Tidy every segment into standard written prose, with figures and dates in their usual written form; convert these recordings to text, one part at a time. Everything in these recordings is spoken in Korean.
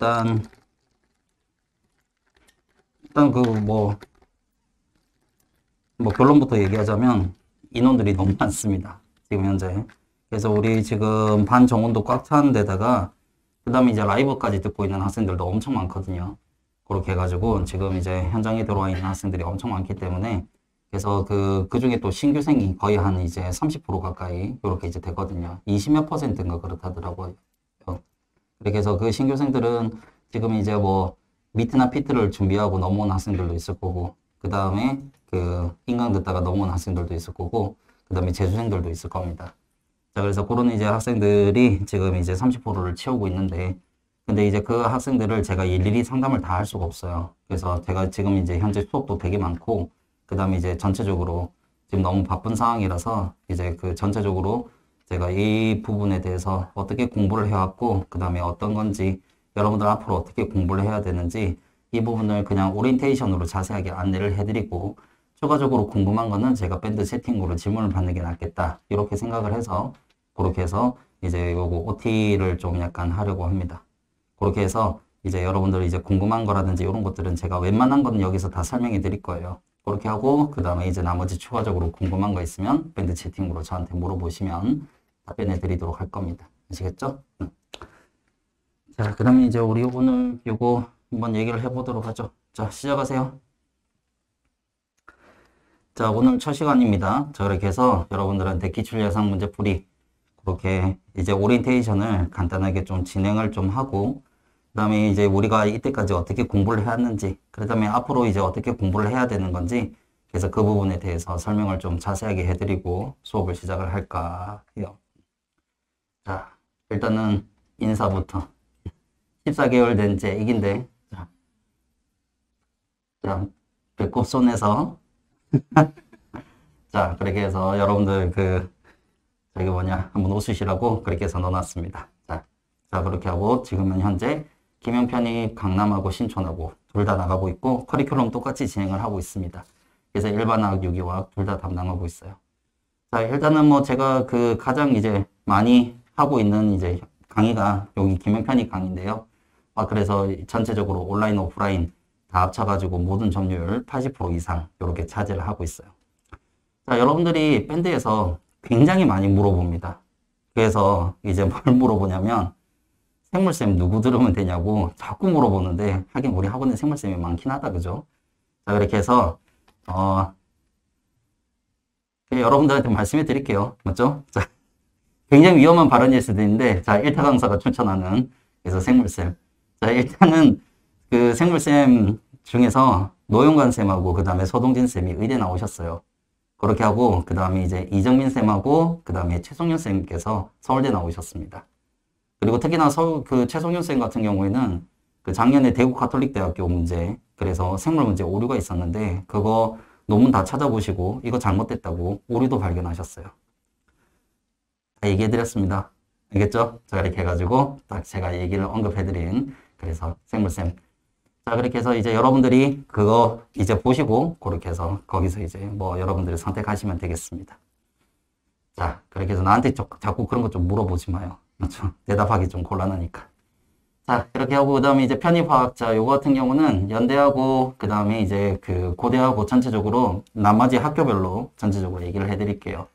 일단 뭐 결론부터 얘기하자면 인원들이 너무 많습니다. 지금 현재. 그래서 우리 지금 반 정원도 꽉 차는 데다가 그 다음에 이제 라이브까지 듣고 있는 학생들도 엄청 많거든요. 그렇게 해가지고 지금 이제 현장에 들어와 있는 학생들이 엄청 많기 때문에 그래서 그 중에 또 신규생이 거의 한 이제 30% 가까이 이렇게 이제 되거든요. 20몇 %인가 그렇다더라고요. 그렇게 해서 그 신규생들은 지금 이제 뭐 미트나 피트를 준비하고 넘어온 학생들도 있을 거고, 그 다음에 그 인강 듣다가 넘어온 학생들도 있을 거고, 그 다음에 재수생들도 있을 겁니다. 자, 그래서 그런 이제 학생들이 지금 이제 30%를 채우고 있는데, 근데 이제 그 학생들을 제가 일일이 상담을 다 할 수가 없어요. 그래서 제가 지금 이제 현재 수업도 되게 많고, 그 다음에 이제 전체적으로 지금 너무 바쁜 상황이라서 이제 그 전체적으로 제가 이 부분에 대해서 어떻게 공부를 해왔고, 그 다음에 어떤 건지, 여러분들 앞으로 어떻게 공부를 해야 되는지, 이 부분을 그냥 오리엔테이션으로 자세하게 안내를 해드리고, 추가적으로 궁금한 거는 제가 밴드 채팅으로 질문을 받는 게 낫겠다. 이렇게 생각을 해서, 그렇게 해서 이제 요거 OT를 좀 약간 하려고 합니다. 그렇게 해서 이제 여러분들 이제 궁금한 거라든지 이런 것들은 제가 웬만한 거는 여기서 다 설명해 드릴 거예요. 그렇게 하고, 그 다음에 이제 나머지 추가적으로 궁금한 거 있으면 밴드 채팅으로 저한테 물어보시면 답변해 드리도록 할 겁니다. 아시겠죠? 자, 그러면 이제 우리 오늘 요거 한번 얘기를 해보도록 하죠. 자, 시작하세요. 자, 오늘 첫 시간입니다. 자, 그렇게 해서 여러분들한테 기출 예상 문제 풀이 그렇게 이제 오리엔테이션을 간단하게 좀 진행을 좀 하고, 그 다음에 이제 우리가 이때까지 어떻게 공부를 해왔는지, 그 다음에 앞으로 이제 어떻게 공부를 해야 되는 건지, 그래서 그 부분에 대해서 설명을 좀 자세하게 해드리고 수업을 시작을 할까 해요. 자, 일단은 인사부터. 14개월 된 제 애기인데, 자, 배꼽 손에서, 자, 그렇게 해서 여러분들 저기 한번 웃으시라고 그렇게 해서 넣어놨습니다. 자, 그렇게 하고 지금은 현재 김영편이 강남하고 신촌하고 둘 다 나가고 있고, 커리큘럼 똑같이 진행을 하고 있습니다. 그래서 일반화학, 유기화학 둘 다 담당하고 있어요. 자, 일단은 뭐 제가 가장 이제 많이 하고 있는 이제 강의가 여기 김영편이 강의인데요. 그래서 전체적으로 온라인, 오프라인 다 합쳐가지고 모든 점유율 80% 이상 이렇게 차지를 하고 있어요. 자, 여러분들이 밴드에서 굉장히 많이 물어봅니다. 그래서 이제 뭘 물어보냐면 생물쌤 누구 들으면 되냐고 자꾸 물어보는데, 하긴 우리 학원에 생물쌤이 많긴 하다, 그죠? 자, 그렇게 해서 여러분들한테 말씀해 드릴게요. 맞죠? 자, 굉장히 위험한 발언일 수도 있는데, 자, 일타 강사가 추천하는 그래서 생물쌤. 자, 일단은 그 생물쌤 중에서 노영관 쌤하고 그 다음에 서동진 쌤이 의대 나오셨어요. 그렇게 하고 그 다음에 이제 이정민 쌤하고 그 다음에 최성윤 쌤께서 서울대 나오셨습니다. 그리고 특히나 최성윤 쌤 같은 경우에는 그 작년에 대구 가톨릭대학교 문제, 그래서 생물 문제 오류가 있었는데 그거 논문 다 찾아보시고 이거 잘못됐다고 오류도 발견하셨어요. 다 얘기해드렸습니다. 알겠죠? 자, 이렇게 해가지고 딱 제가 얘기를 언급해드린 그래서 생물쌤. 자, 그렇게 해서 이제 여러분들이 그거 이제 보시고 그렇게 해서 거기서 이제 뭐 여러분들이 선택하시면 되겠습니다. 자, 그렇게 해서 나한테 자꾸 그런 거 좀 물어보지 마요. 맞죠? 대답하기 좀 곤란하니까. 자, 이렇게 하고 그 다음에 이제 편입화학자 요거 같은 경우는 연대하고 그 다음에 이제 고대하고 전체적으로 나머지 학교별로 전체적으로 얘기를 해드릴게요.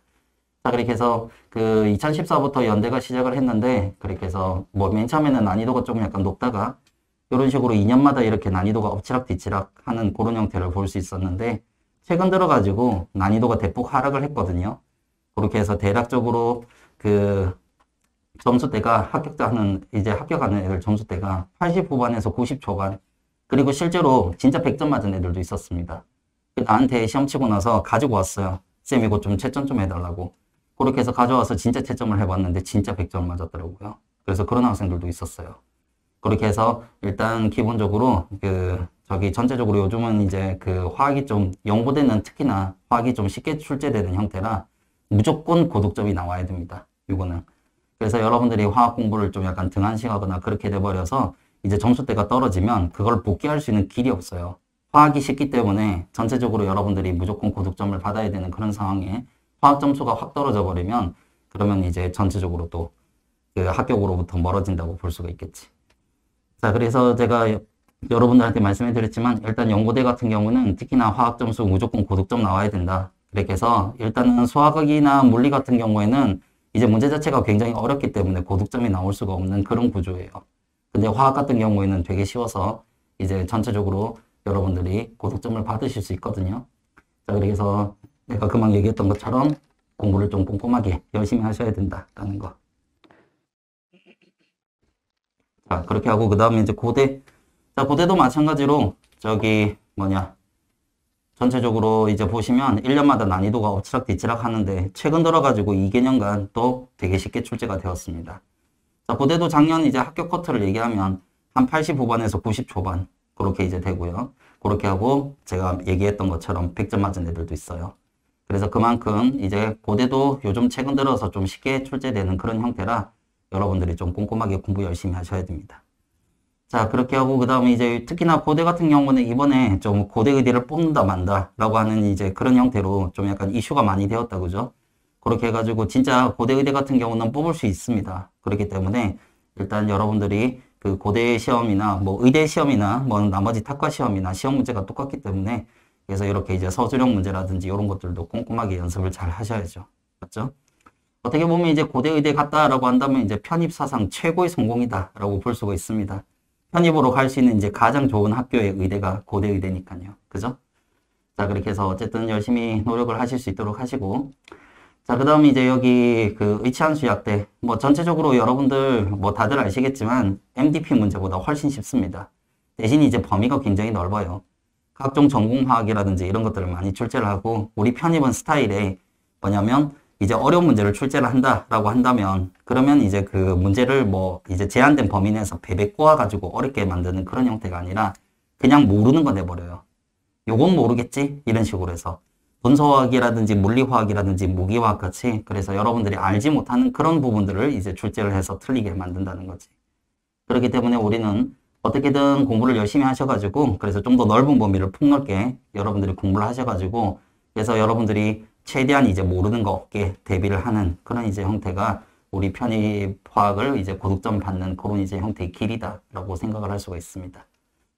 자, 그렇게 해서 2014부터 연대가 시작을 했는데, 그렇게 해서 뭐 맨 처음에는 난이도가 좀 약간 높다가 이런 식으로 2년마다 이렇게 난이도가 엎치락뒤치락 하는 그런 형태를 볼 수 있었는데, 최근 들어가지고 난이도가 대폭 하락을 했거든요. 그렇게 해서 대략적으로 점수대가 합격하는 애들 점수대가 80 후반에서 90 초반, 그리고 실제로 진짜 100점 맞은 애들도 있었습니다. 나한테 시험 치고 나서 가지고 왔어요. 쌤 이거 좀 채점 좀 해달라고. 그렇게 해서 가져와서 진짜 채점을 해봤는데 진짜 100점 맞았더라고요. 그래서 그런 학생들도 있었어요. 그렇게 해서 일단 기본적으로 전체적으로 요즘은 이제 화학이 좀 연고되는, 특히나 화학이 좀 쉽게 출제되는 형태라 무조건 고득점이 나와야 됩니다. 이거는. 그래서 여러분들이 화학 공부를 좀 약간 등한시하거나 그렇게 돼버려서 이제 점수대가 떨어지면 그걸 복귀할 수 있는 길이 없어요. 화학이 쉽기 때문에 전체적으로 여러분들이 무조건 고득점을 받아야 되는 그런 상황에 화학 점수가 확 떨어져 버리면 그러면 이제 전체적으로 또 합격으로부터 멀어진다고 볼 수가 있겠지. 자, 그래서 제가 여러분들한테 말씀해 드렸지만, 일단 연고대 같은 경우는 특히나 화학 점수 무조건 고득점 나와야 된다. 그렇게 해서 일단은 수학이나 물리 같은 경우에는 이제 문제 자체가 굉장히 어렵기 때문에 고득점이 나올 수가 없는 그런 구조예요. 근데 화학 같은 경우에는 되게 쉬워서 이제 전체적으로 여러분들이 고득점을 받으실 수 있거든요. 자, 그래서 내가 금방 얘기했던 것처럼 공부를 좀 꼼꼼하게 열심히 하셔야 된다라는 거. 자, 그렇게 하고 그 다음에 이제 고대. 자, 고대도 마찬가지로 저기 뭐냐. 전체적으로 이제 보시면 1년마다 난이도가 엎치락뒤치락 하는데 최근 들어가지고 2개년간 또 되게 쉽게 출제가 되었습니다. 자, 고대도 작년 이제 합격 커트를 얘기하면 한 80 후반에서 90 초반 그렇게 이제 되고요. 그렇게 하고 제가 얘기했던 것처럼 100점 맞은 애들도 있어요. 그래서 그만큼 이제 고대도 요즘 최근 들어서 좀 쉽게 출제되는 그런 형태라 여러분들이 좀 꼼꼼하게 공부 열심히 하셔야 됩니다. 자, 그렇게 하고 그 다음에 이제 특히나 고대 같은 경우는 이번에 좀 고대 의대를 뽑는다 만다 라고 하는 이제 그런 형태로 좀 약간 이슈가 많이 되었다, 그죠? 그렇게 해가지고 진짜 고대 의대 같은 경우는 뽑을 수 있습니다. 그렇기 때문에 일단 여러분들이 그 고대 시험이나 뭐 의대 시험이나 뭐 나머지 학과 시험이나 시험 문제가 똑같기 때문에 그래서 이렇게 이제 서술형 문제라든지 이런 것들도 꼼꼼하게 연습을 잘 하셔야죠. 맞죠? 어떻게 보면 이제 고대 의대 갔다라고 한다면 이제 편입 사상 최고의 성공이다라고 볼 수가 있습니다. 편입으로 갈 수 있는 이제 가장 좋은 학교의 의대가 고대 의대니까요. 그죠? 자, 그렇게 해서 어쨌든 열심히 노력을 하실 수 있도록 하시고. 자, 그 다음에 이제 여기 그 의치한수약대. 뭐 전체적으로 여러분들 뭐 다들 아시겠지만 MDP 문제보다 훨씬 쉽습니다. 대신 이제 범위가 굉장히 넓어요. 각종 전공화학이라든지 이런 것들을 많이 출제를 하고 우리 편입은 스타일에 뭐냐면 이제 어려운 문제를 출제를 한다라고 한다면 그러면 이제 그 문제를 뭐 이제 제한된 범위 내에서 베베 꼬아가지고 어렵게 만드는 그런 형태가 아니라 그냥 모르는 거 내버려요. 요건 모르겠지? 이런 식으로 해서 분서화학이라든지 물리화학이라든지 무기화학 같이 그래서 여러분들이 알지 못하는 그런 부분들을 이제 출제를 해서 틀리게 만든다는 거지. 그렇기 때문에 우리는 어떻게든 공부를 열심히 하셔가지고 그래서 좀 더 넓은 범위를 폭넓게 여러분들이 공부를 하셔가지고 그래서 여러분들이 최대한 이제 모르는 거 없게 대비를 하는 그런 이제 형태가 우리 편입화학을 이제 고득점 받는 그런 이제 형태의 길이다라고 생각을 할 수가 있습니다.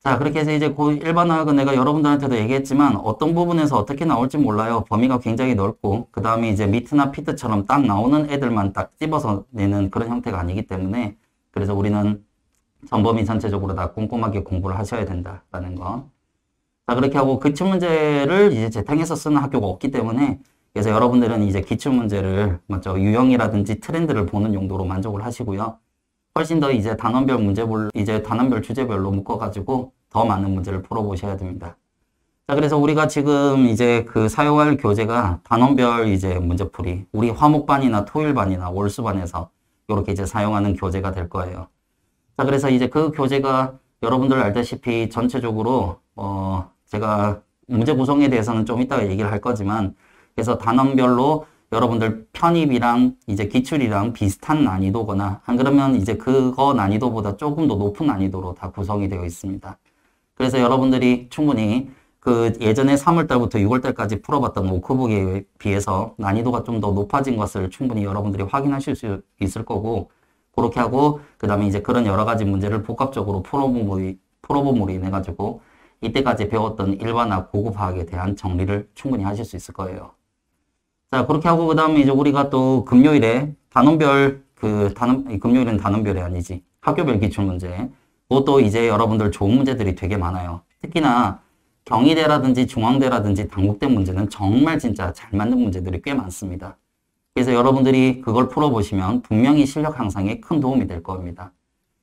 자, 그렇게 해서 이제 일반화학은 내가 여러분들한테도 얘기했지만 어떤 부분에서 어떻게 나올지 몰라요. 범위가 굉장히 넓고 그 다음에 이제 미트나 피트처럼 딱 나오는 애들만 딱 집어서 내는 그런 형태가 아니기 때문에 그래서 우리는 전범위 전체적으로 다 꼼꼼하게 공부를 하셔야 된다라는 거. 자, 그렇게 하고 기출문제를 이제 재탕해서 쓰는 학교가 없기 때문에 그래서 여러분들은 이제 기출문제를 먼저 유형이라든지 트렌드를 보는 용도로 만족을 하시고요. 훨씬 더 이제 단원별 문제별, 이제 단원별 주제별로 묶어가지고 더 많은 문제를 풀어보셔야 됩니다. 자, 그래서 우리가 지금 이제 그 사용할 교재가 단원별 이제 문제풀이, 우리 화목반이나 토일반이나 월수반에서 이렇게 이제 사용하는 교재가 될 거예요. 자, 그래서 이제 그 교재가 여러분들 알다시피 전체적으로, 제가 문제 구성에 대해서는 좀 이따가 얘기를 할 거지만, 그래서 단원별로 여러분들 편입이랑 이제 기출이랑 비슷한 난이도거나, 안 그러면 이제 그거 난이도보다 조금 더 높은 난이도로 다 구성이 되어 있습니다. 그래서 여러분들이 충분히 그 예전에 3월달부터 6월달까지 풀어봤던 워크북에 비해서 난이도가 좀 더 높아진 것을 충분히 여러분들이 확인하실 수 있을 거고, 그렇게 하고 그 다음에 이제 그런 여러 가지 문제를 복합적으로 풀어봄으로 인해 가지고 이때까지 배웠던 일반화 고급화학에 대한 정리를 충분히 하실 수 있을 거예요. 자, 그렇게 하고 그 다음에 이제 우리가 또 금요일에 단원별 금요일은 단원별이 아니지 학교별 기출문제 그것도 이제 여러분들 좋은 문제들이 되게 많아요. 특히나 경희대라든지 중앙대라든지 단국대 문제는 정말 진짜 잘 맞는 문제들이 꽤 많습니다. 그래서 여러분들이 그걸 풀어보시면 분명히 실력 향상에 큰 도움이 될 겁니다.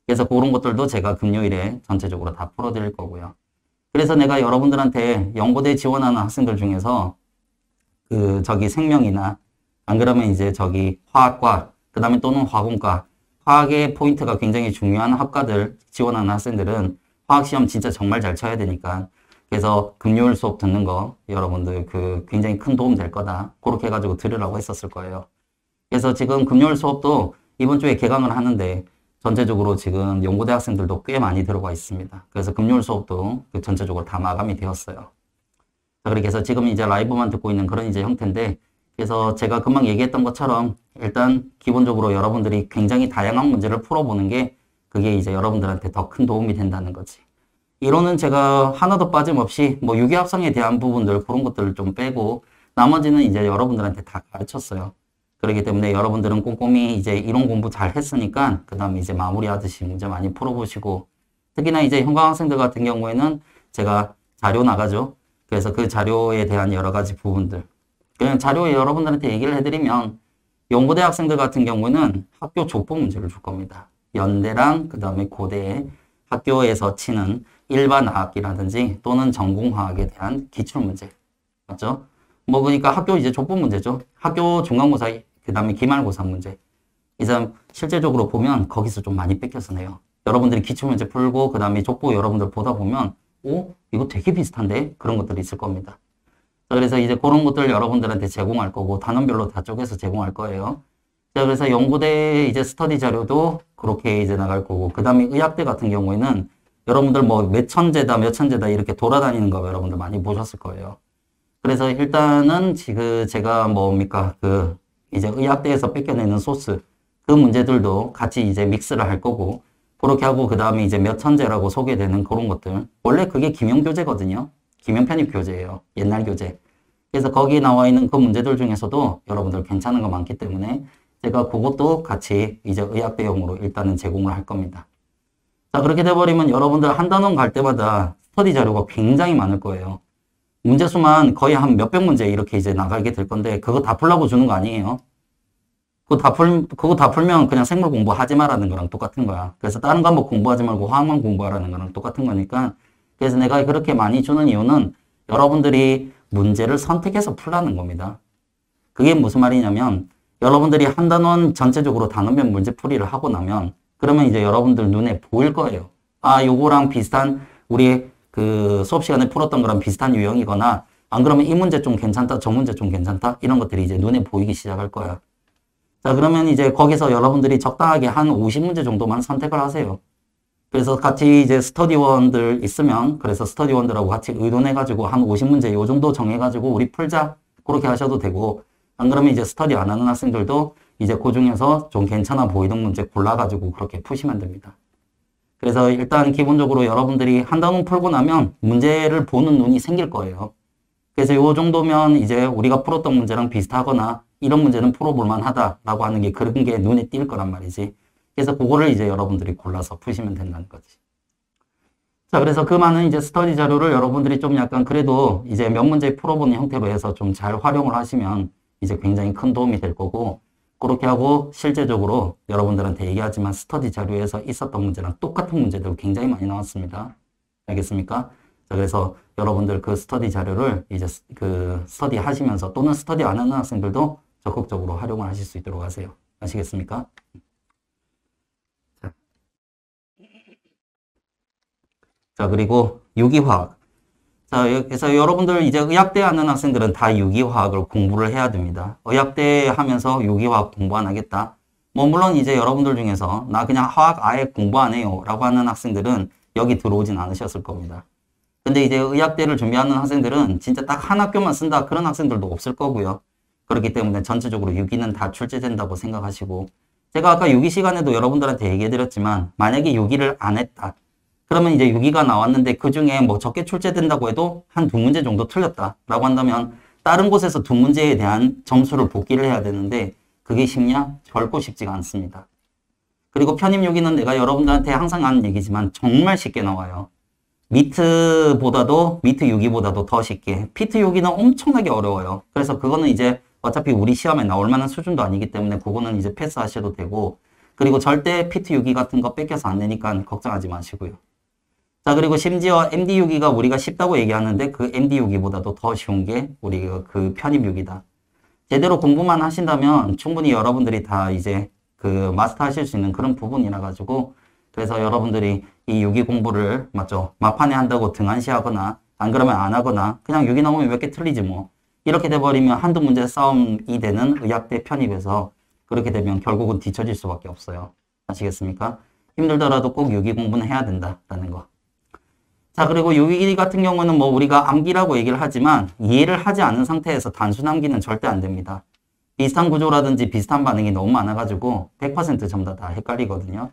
그래서 그런 것들도 제가 금요일에 전체적으로 다 풀어드릴 거고요. 그래서 내가 여러분들한테 연고대 지원하는 학생들 중에서 생명이나 안 그러면 이제 화학과 그 다음에 또는 화공과 화학의 포인트가 굉장히 중요한 학과들 지원하는 학생들은 화학시험 진짜 정말 잘 쳐야 되니까 그래서 금요일 수업 듣는 거 여러분들 굉장히 큰 도움 될 거다. 그렇게 해가지고 들으라고 했었을 거예요. 그래서 지금 금요일 수업도 이번 주에 개강을 하는데 전체적으로 지금 연고대 학생들도 꽤 많이 들어가 있습니다. 그래서 금요일 수업도 전체적으로 다 마감이 되었어요. 자, 그렇게 해서 지금 이제 라이브만 듣고 있는 그런 이제 형태인데 그래서 제가 금방 얘기했던 것처럼 일단 기본적으로 여러분들이 굉장히 다양한 문제를 풀어보는 게 그게 이제 여러분들한테 더 큰 도움이 된다는 거지. 이론은 제가 하나도 빠짐없이 뭐 유기합성에 대한 부분들 그런 것들을 좀 빼고 나머지는 이제 여러분들한테 다 가르쳤어요. 그렇기 때문에 여러분들은 꼼꼼히 이제 이론 공부 잘 했으니까 그 다음에 이제 마무리하듯이 문제 많이 풀어보시고 특히나 이제 현강학생들 같은 경우에는 제가 자료 나가죠. 그래서 그 자료에 대한 여러 가지 부분들 그냥 자료에 여러분들한테 얘기를 해드리면 연고대 학생들 같은 경우는 학교 족보 문제를 줄 겁니다. 연대랑 그 다음에 고대에 학교에서 치는 일반 화학이라든지 또는 전공화학에 대한 기출문제. 맞죠? 뭐 그러니까 학교 이제 족보 문제죠. 학교 중간고사 그 다음에 기말고사 문제. 이제 실제적으로 보면 거기서 좀 많이 뺏겨서 내요. 여러분들이 기출문제 풀고 그 다음에 족보 여러분들 보다 보면 오? 이거 되게 비슷한데? 그런 것들이 있을 겁니다. 그래서 이제 그런 것들 여러분들한테 제공할 거고 단원별로 다 쪼개서 제공할 거예요. 자, 그래서 연고대 이제 스터디 자료도 그렇게 이제 나갈 거고 그 다음에 의학대 같은 경우에는 여러분들 뭐 몇 천재다 이렇게 돌아다니는 거 여러분들 많이 보셨을 거예요. 그래서 일단은 지금 제가 뭡니까 그 이제 의학대에서 뺏겨내는 소스 그 문제들도 같이 이제 믹스를 할 거고 그렇게 하고 그 다음에 이제 몇 천재라고 소개되는 그런 것들 원래 그게 김용교재거든요. 김용편입 교재예요. 옛날 교재. 그래서 거기에 나와 있는 그 문제들 중에서도 여러분들 괜찮은 거 많기 때문에 제가 그것도 같이 이제 의학대용으로 일단은 제공을 할 겁니다. 자, 그렇게 돼버리면 여러분들 한 단원 갈 때마다 스터디 자료가 굉장히 많을 거예요. 문제수만 거의 한 몇백 문제 이렇게 이제 나가게 될 건데 그거 다 풀라고 주는 거 아니에요. 그거 다 풀면 그냥 생물 공부하지 말라는 거랑 똑같은 거야. 그래서 다른 과목 공부하지 말고 화학만 공부하라는 거랑 똑같은 거니까 그래서 내가 그렇게 많이 주는 이유는 여러분들이 문제를 선택해서 풀라는 겁니다. 그게 무슨 말이냐면 여러분들이 한 단원 전체적으로 단원별 문제풀이를 하고 나면 그러면 이제 여러분들 눈에 보일 거예요. 아, 요거랑 비슷한 우리 그 수업 시간에 풀었던 거랑 비슷한 유형이거나 안 그러면 이 문제 좀 괜찮다, 저 문제 좀 괜찮다 이런 것들이 이제 눈에 보이기 시작할 거야. 자, 그러면 이제 거기서 여러분들이 적당하게 한 50문제 정도만 선택을 하세요. 그래서 같이 이제 스터디원들 있으면 그래서 스터디원들하고 같이 의논해가지고 한 50문제 요 정도 정해가지고 우리 풀자 그렇게 하셔도 되고 안 그러면 이제 스터디 안 하는 학생들도 이제 그 중에서 좀 괜찮아 보이는 문제 골라가지고 그렇게 푸시면 됩니다. 그래서 일단 기본적으로 여러분들이 한 단원 풀고 나면 문제를 보는 눈이 생길 거예요. 그래서 요 정도면 이제 우리가 풀었던 문제랑 비슷하거나 이런 문제는 풀어볼 만하다라고 하는 게 그런 게 눈에 띌 거란 말이지. 그래서 그거를 이제 여러분들이 골라서 푸시면 된다는 거지. 자, 그래서 그 많은 이제 스터디 자료를 여러분들이 좀 약간 그래도 이제 몇 문제 풀어보는 형태로 해서 좀 잘 활용을 하시면 이제 굉장히 큰 도움이 될 거고 그렇게 하고 실제적으로 여러분들한테 얘기하지만 스터디 자료에서 있었던 문제랑 똑같은 문제들 굉장히 많이 나왔습니다. 알겠습니까? 자, 그래서 여러분들 그 스터디 자료를 이제 그 스터디 하시면서 또는 스터디 안 하는 학생들도 적극적으로 활용을 하실 수 있도록 하세요. 아시겠습니까? 자, 그리고 유기화학. 자, 그래서 여러분들 이제 의학대 하는 학생들은 다 유기화학을 공부를 해야 됩니다. 의학대 하면서 유기화학 공부 안 하겠다. 뭐, 물론 이제 여러분들 중에서 나 그냥 화학 아예 공부 안 해요. 라고 하는 학생들은 여기 들어오진 않으셨을 겁니다. 근데 이제 의학대를 준비하는 학생들은 진짜 딱 한 학교만 쓴다. 그런 학생들도 없을 거고요. 그렇기 때문에 전체적으로 유기는 다 출제된다고 생각하시고 제가 아까 유기 시간에도 여러분들한테 얘기해드렸지만 만약에 유기를 안 했다. 그러면 이제 유기가 나왔는데 그 중에 뭐 적게 출제된다고 해도 한 두 문제 정도 틀렸다라고 한다면 다른 곳에서 두 문제에 대한 점수를 복기를 해야 되는데 그게 쉽냐? 결코 쉽지가 않습니다. 그리고 편입 유기는 내가 여러분들한테 항상 하는 얘기지만 정말 쉽게 나와요. 미트 유기보다도 더 쉽게. 피트 유기는 엄청나게 어려워요. 그래서 그거는 이제 어차피 우리 시험에 나올 만한 수준도 아니기 때문에 그거는 이제 패스하셔도 되고 그리고 절대 피트 유기 같은 거 뺏겨서 안 되니까 걱정하지 마시고요. 자, 그리고 심지어 MD6기가 우리가 쉽다고 얘기하는데 그 MD6기보다도 더 쉬운 게 우리 그 편입6이다. 제대로 공부만 하신다면 충분히 여러분들이 다 이제 그 마스터 하실 수 있는 그런 부분이라 가지고 그래서 여러분들이 이 6기 공부를 맞죠? 막판에 한다고 등한시하거나 안 그러면 안 하거나 그냥 6기 나오면 몇 개 틀리지 뭐. 이렇게 돼버리면 한두 문제 싸움이 되는 의학대 편입에서 그렇게 되면 결국은 뒤처질 수밖에 없어요. 아시겠습니까? 힘들더라도 꼭 6기 공부는 해야 된다라는 거. 자, 그리고 유기 같은 경우는 뭐 우리가 암기라고 얘기를 하지만 이해를 하지 않은 상태에서 단순 암기는 절대 안 됩니다. 비슷한 구조라든지 비슷한 반응이 너무 많아가지고 100% 전부 다 헷갈리거든요.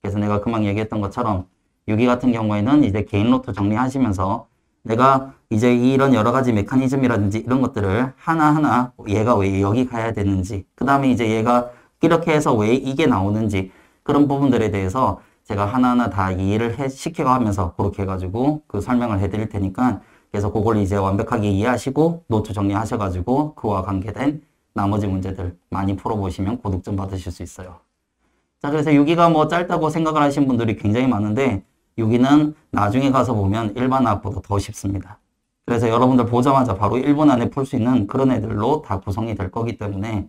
그래서 내가 금방 얘기했던 것처럼 유기 같은 경우에는 이제 개인 로트 정리하시면서 내가 이제 이런 여러 가지 메커니즘이라든지 이런 것들을 하나하나 얘가 왜 여기 가야 되는지, 그 다음에 이제 얘가 이렇게 해서 왜 이게 나오는지 그런 부분들에 대해서 제가 하나하나 다 이해를 시켜가면서 그렇게 해가지고 그 설명을 해드릴 테니까 그래서 그걸 이제 완벽하게 이해하시고 노트 정리하셔가지고 그와 관계된 나머지 문제들 많이 풀어보시면 고득점 받으실 수 있어요. 자, 그래서 6기가 뭐 짧다고 생각을 하신 분들이 굉장히 많은데 6기는 나중에 가서 보면 일반화학보다 더 쉽습니다. 그래서 여러분들 보자마자 바로 1분 안에 풀 수 있는 그런 애들로 다 구성이 될 거기 때문에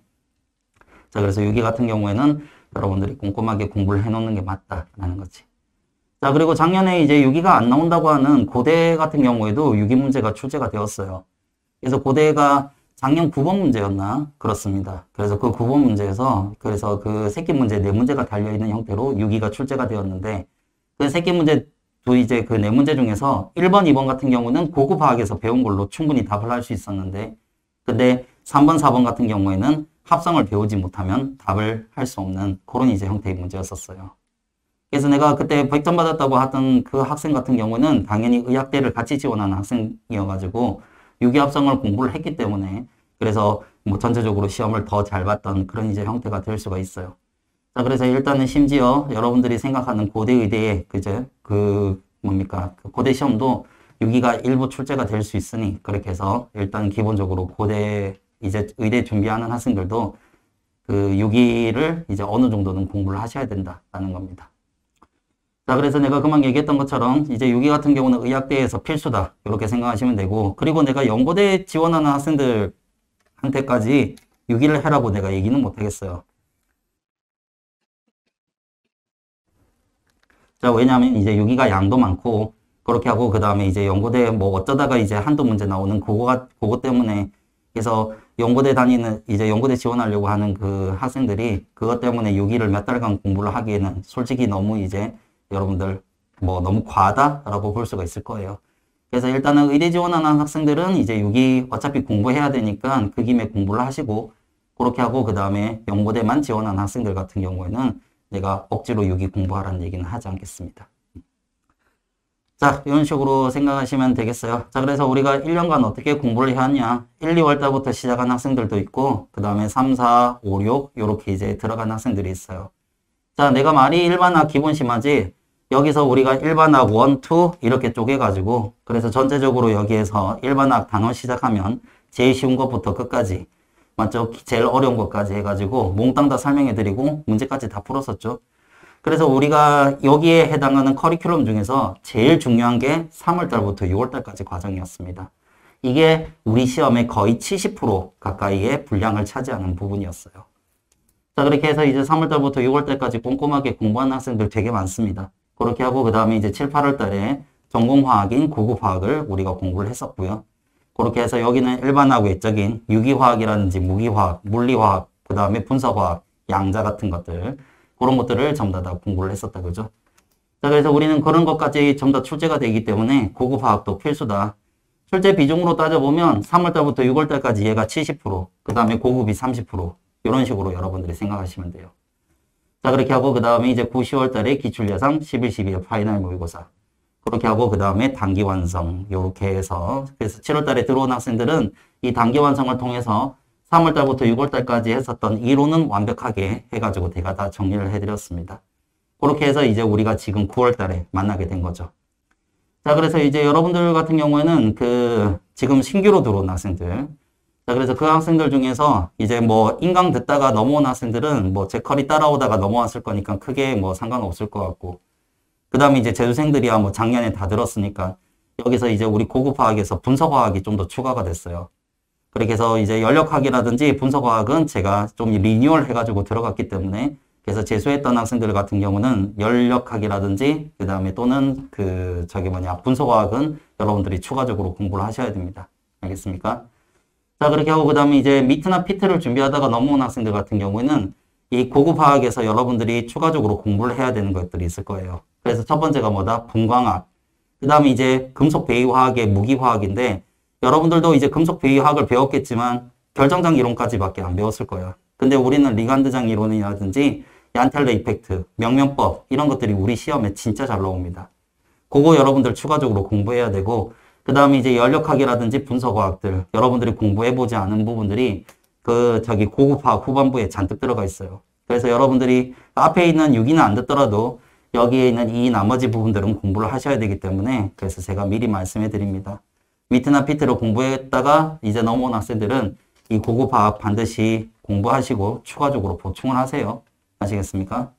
자, 그래서 6기 같은 경우에는 여러분들이 꼼꼼하게 공부를 해놓는 게 맞다라는 거지. 자, 그리고 작년에 이제 6기가 안 나온다고 하는 고대 같은 경우에도 6기 문제가 출제가 되었어요. 그래서 고대가 작년 9번 문제였나? 그렇습니다. 그래서 그 9번 문제에서 그래서 그 새끼 문제 4문제가 달려있는 형태로 6기가 출제가 되었는데 그 새끼 문제도 이제 그 4문제 중에서 1번, 2번 같은 경우는 고급화학에서 배운 걸로 충분히 답을 할 수 있었는데 근데 3번, 4번 같은 경우에는 합성을 배우지 못하면 답을 할 수 없는 그런 이제 형태의 문제였었어요. 그래서 내가 그때 100점 받았다고 하던 그 학생 같은 경우는 당연히 의학대를 같이 지원하는 학생이어가지고 6기 합성을 공부를 했기 때문에 그래서 뭐 전체적으로 시험을 더 잘 봤던 그런 이제 형태가 될 수가 있어요. 자, 그래서 일단은 심지어 여러분들이 생각하는 고대 의대의 그제 그 뭡니까 그 고대 시험도 6기가 일부 출제가 될 수 있으니 그렇게 해서 일단 기본적으로 고대 이제 의대 준비하는 학생들도 그 6기를 이제 어느 정도는 공부를 하셔야 된다라는 겁니다. 자, 그래서 내가 금방 얘기했던 것처럼 이제 6기 같은 경우는 의학대에서 필수다 이렇게 생각하시면 되고 그리고 내가 연고대 지원하는 학생들한테까지 6기를 해라고 내가 얘기는 못 하겠어요. 자, 왜냐하면 이제 6기가 양도 많고 그렇게 하고 그 다음에 이제 연고대 뭐 어쩌다가 이제 한두 문제 나오는 그거 때문에 그래서 연고대 다니는 이제 연고대 지원하려고 하는 그 학생들이 그것 때문에 6기를 몇 달간 공부를 하기에는 솔직히 너무 이제 여러분들 뭐 너무 과하다라고 볼 수가 있을 거예요. 그래서 일단은 의대 지원하는 학생들은 이제 6기 어차피 공부해야 되니까 그 김에 공부를 하시고 그렇게 하고 그 다음에 연고대만 지원하는 학생들 같은 경우에는 내가 억지로 6기 공부하라는 얘기는 하지 않겠습니다. 자, 이런 식으로 생각하시면 되겠어요. 자, 그래서 우리가 1년간 어떻게 공부를 해왔냐. 1, 2월 달부터 시작한 학생들도 있고, 그 다음에 3, 4, 5, 6, 요렇게 이제 들어간 학생들이 있어요. 자, 내가 말이 일반학 기본 심화지, 여기서 우리가 일반학 1, 2 이렇게 쪼개가지고, 그래서 전체적으로 여기에서 일반학 단원 시작하면 제일 쉬운 것부터 끝까지, 맞죠? 제일 어려운 것까지 해가지고, 몽땅 다 설명해드리고, 문제까지 다 풀었었죠. 그래서 우리가 여기에 해당하는 커리큘럼 중에서 제일 중요한 게 3월달부터 6월달까지 과정이었습니다. 이게 우리 시험의 거의 70% 가까이의 분량을 차지하는 부분이었어요. 자, 그렇게 해서 이제 3월달부터 6월달까지 꼼꼼하게 공부하는 학생들 되게 많습니다. 그렇게 하고 그 다음에 이제 7, 8월달에 전공화학인 고급화학을 우리가 공부를 했었고요. 그렇게 해서 여기는 일반화학 외적인 유기화학이라든지 무기화학, 물리화학, 그 다음에 분석화학, 양자 같은 것들 그런 것들을 전부 다 공부를 했었다 그죠? 자, 그래서 우리는 그런 것까지 전부 다 출제가 되기 때문에 고급화학도 필수다. 출제 비중으로 따져보면 3월달부터 6월달까지 얘가 70%, 그 다음에 고급이 30% 이런 식으로 여러분들이 생각하시면 돼요. 자, 그렇게 하고 그 다음에 이제 9, 10월달에 기출예상, 11, 12월 파이널 모의고사 그렇게 하고 그 다음에 단기 완성 이렇게 해서 그래서 7월달에 들어온 학생들은 이 단기 완성을 통해서 3월달부터 6월달까지 했었던 이론은 완벽하게 해가지고 제가 다 정리를 해드렸습니다. 그렇게 해서 이제 우리가 지금 9월달에 만나게 된 거죠. 자, 그래서 이제 여러분들 같은 경우에는 그 지금 신규로 들어온 학생들. 자, 그래서 그 학생들 중에서 이제 뭐 인강 듣다가 넘어온 학생들은 뭐 제 커리 따라오다가 넘어왔을 거니까 크게 뭐 상관없을 것 같고. 그 다음에 이제 재수생들이야 뭐 작년에 다 들었으니까 여기서 이제 우리 고급화학에서 분석화학이 좀 더 추가가 됐어요. 그렇게 해서 이제 연력학이라든지 분석화학은 제가 좀 리뉴얼 해가지고 들어갔기 때문에 그래서 재수했던 학생들 같은 경우는 연력학이라든지 그 다음에 또는 그 분석화학은 여러분들이 추가적으로 공부를 하셔야 됩니다. 알겠습니까? 자, 그렇게 하고 그 다음에 이제 미트나 피트를 준비하다가 넘어온 학생들 같은 경우에는 이 고급화학에서 여러분들이 추가적으로 공부를 해야 되는 것들이 있을 거예요. 그래서 첫 번째가 뭐다? 분광학. 그 다음에 이제 금속 배기화학의 무기화학인데 여러분들도 이제 금속 배기화학을 배웠겠지만 결정장 이론까지밖에 안 배웠을 거예요. 근데 우리는 리간드장 이론이라든지 얀텔러 이펙트, 명명법 이런 것들이 우리 시험에 진짜 잘 나옵니다. 그거 여러분들 추가적으로 공부해야 되고 그 다음에 이제 연력학이라든지 분석과학들 여러분들이 공부해보지 않은 부분들이 고급화학 후반부에 잔뜩 들어가 있어요. 그래서 여러분들이 앞에 있는 6위는 안 듣더라도 여기에 있는 이 나머지 부분들은 공부를 하셔야 되기 때문에 그래서 제가 미리 말씀해 드립니다. 미트나 피트를 공부했다가 이제 넘어온 학생들은 이 고급화학 반드시 공부하시고 추가적으로 보충을 하세요. 아시겠습니까?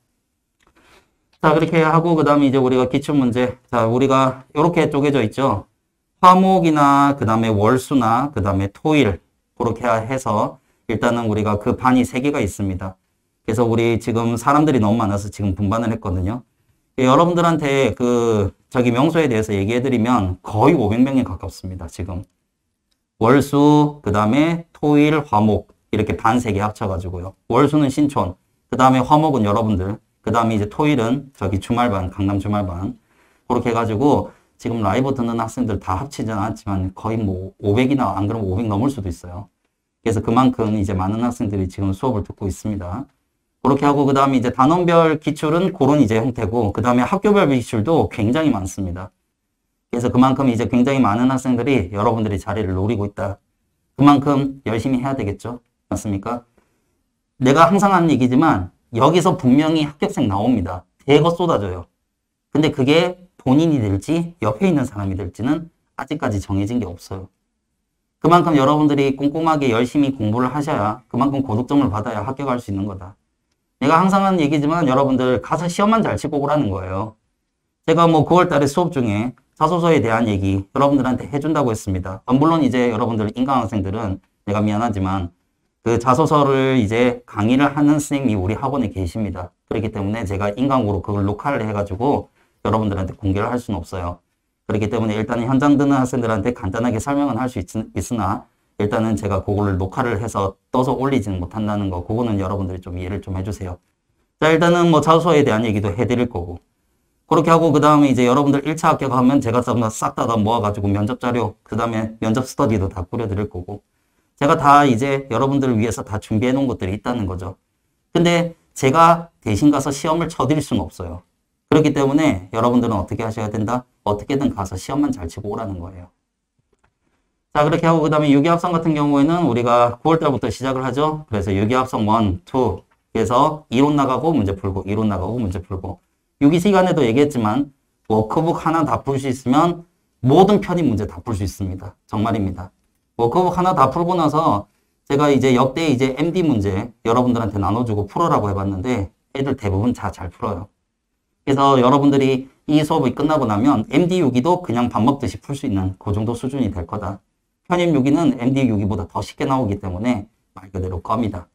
자, 그렇게 하고 그 다음에 이제 우리가 기출문제. 자, 우리가 이렇게 쪼개져 있죠. 화목이나 그 다음에 월수나 그 다음에 토일 그렇게 해서 일단은 우리가 그 반이 3개가 있습니다. 그래서 우리 지금 사람들이 너무 많아서 지금 분반을 했거든요. 여러분들한테 명소에 대해서 얘기해드리면 거의 500명에 가깝습니다. 지금 월수, 그 다음에 토일, 화목 이렇게 반 3개 합쳐가지고요. 월수는 신촌, 그 다음에 화목은 여러분들, 그 다음에 이제 토일은 주말반, 강남 주말반 그렇게 해가지고 지금 라이브 듣는 학생들 다 합치진 않았지만 거의 뭐 500이나 안 그러면 500 넘을 수도 있어요. 그래서 그만큼 이제 많은 학생들이 지금 수업을 듣고 있습니다. 그렇게 하고 그 다음에 이제 단원별 기출은 그런 이제 형태고 그 다음에 학교별 기출도 굉장히 많습니다. 그래서 그만큼 이제 굉장히 많은 학생들이 여러분들이 자리를 노리고 있다. 그만큼 열심히 해야 되겠죠. 맞습니까? 내가 항상 하는 얘기지만 여기서 분명히 합격생 나옵니다. 대거 쏟아져요. 근데 그게 본인이 될지 옆에 있는 사람이 될지는 아직까지 정해진 게 없어요. 그만큼 여러분들이 꼼꼼하게 열심히 공부를 하셔야 그만큼 고득점을 받아야 합격할 수 있는 거다. 내가 항상 하는 얘기지만 여러분들 가서 시험만 잘 치고 오라는 거예요. 제가 뭐 9월 달에 수업 중에 자소서에 대한 얘기 여러분들한테 해준다고 했습니다. 물론 이제 여러분들 인강학생들은 내가 미안하지만 그 자소서를 이제 강의를 하는 선생님이 우리 학원에 계십니다. 그렇기 때문에 제가 인강으로 그걸 녹화를 해가지고 여러분들한테 공개를 할 수는 없어요. 그렇기 때문에 일단은 현장 듣는 학생들한테 간단하게 설명은 할 수 있으나 일단은 제가 그거를 녹화를 해서 떠서 올리지는 못한다는 거 그거는 여러분들이 좀 이해를 좀 해주세요. 자, 일단은 뭐 자소서에 대한 얘기도 해드릴 거고 그렇게 하고 그 다음에 이제 여러분들 1차 합격하면 제가 싹 다 모아가지고 면접 자료 그 다음에 면접 스터디도 다 꾸려드릴 거고 제가 다 이제 여러분들을 위해서 다 준비해 놓은 것들이 있다는 거죠. 근데 제가 대신 가서 시험을 쳐드릴 수는 없어요. 그렇기 때문에 여러분들은 어떻게 하셔야 된다? 어떻게든 가서 시험만 잘 치고 오라는 거예요. 자, 그렇게 하고 그 다음에 유기합성 같은 경우에는 우리가 9월달부터 시작을 하죠. 그래서 유기합성 1, 2 그래서 이론 나가고 문제 풀고 이론 나가고 문제 풀고 유기 시간에도 얘기했지만 워크북 하나 다 풀 수 있으면 모든 편입 문제 다 풀 수 있습니다. 정말입니다. 워크북 하나 다 풀고 나서 제가 이제 역대 이제 MD 문제 여러분들한테 나눠주고 풀어라고 해봤는데 애들 대부분 다 잘 풀어요. 그래서 여러분들이 이 수업이 끝나고 나면 MD 유기도 그냥 밥 먹듯이 풀 수 있는 그 정도 수준이 될 거다. 편입 유기는 MD 유기보다 더 쉽게 나오기 때문에 말 그대로 겁니다.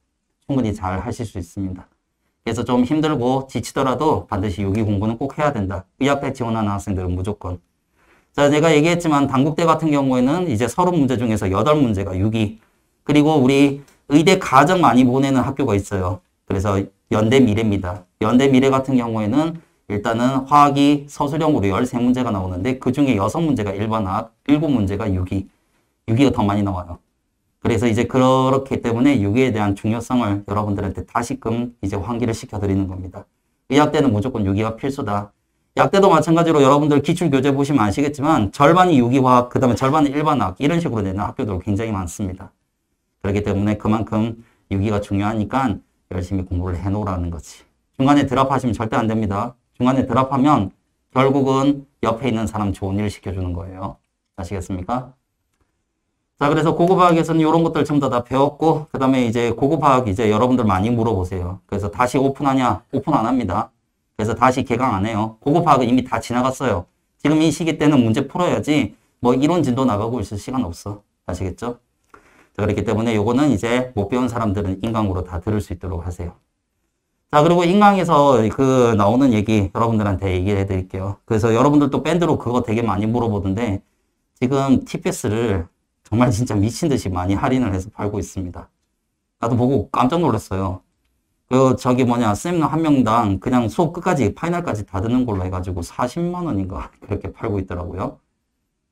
충분히 잘 하실 수 있습니다. 그래서 좀 힘들고 지치더라도 반드시 유기 공부는 꼭 해야 된다. 의학대 지원하는 학생들은 무조건. 자, 제가 얘기했지만 단국대 같은 경우에는 이제 30문제 중에서 8문제가 유기. 그리고 우리 의대 가장 많이 보내는 학교가 있어요. 그래서 연대미래입니다. 연대미래 같은 경우에는 일단은 화학이 서술형으로 13문제가 나오는데 그 중에 6문제가 일반화학, 7문제가 유기. 유기가 더 많이 나와요. 그래서 이제 그렇기 때문에 유기에 대한 중요성을 여러분들한테 다시금 이제 환기를 시켜드리는 겁니다. 의학대는 무조건 유기가 필수다. 약대도 마찬가지로 여러분들 기출교재 보시면 아시겠지만 절반이 유기화학, 그 다음에 절반은 일반화학 이런 식으로 내는 학교들 굉장히 많습니다. 그렇기 때문에 그만큼 유기가 중요하니까 열심히 공부를 해놓으라는 거지. 중간에 드랍하시면 절대 안 됩니다. 중간에 드랍하면 결국은 옆에 있는 사람 좋은 일 시켜주는 거예요. 아시겠습니까? 자, 그래서 고급화학에서는 이런 것들 전부 다 배웠고, 그 다음에 이제 고급화학 이제 여러분들 많이 물어보세요. 그래서 다시 오픈하냐? 오픈 안 합니다. 그래서 다시 개강 안 해요. 고급화학은 이미 다 지나갔어요. 지금 이 시기 때는 문제 풀어야지 뭐 이론 진도 나가고 있을 시간 없어. 아시겠죠? 자, 그렇기 때문에 요거는 이제 못 배운 사람들은 인강으로 다 들을 수 있도록 하세요. 자, 그리고 인강에서 나오는 얘기 여러분들한테 얘기해 드릴게요. 그래서 여러분들도 밴드로 그거 되게 많이 물어보던데 지금 TPS를 정말 진짜 미친 듯이 많이 할인을 해서 팔고 있습니다. 나도 보고 깜짝 놀랐어요. 쌤 한 명당 그냥 수업 끝까지, 파이널까지 다 듣는 걸로 해가지고 40만 원인가 그렇게 팔고 있더라고요.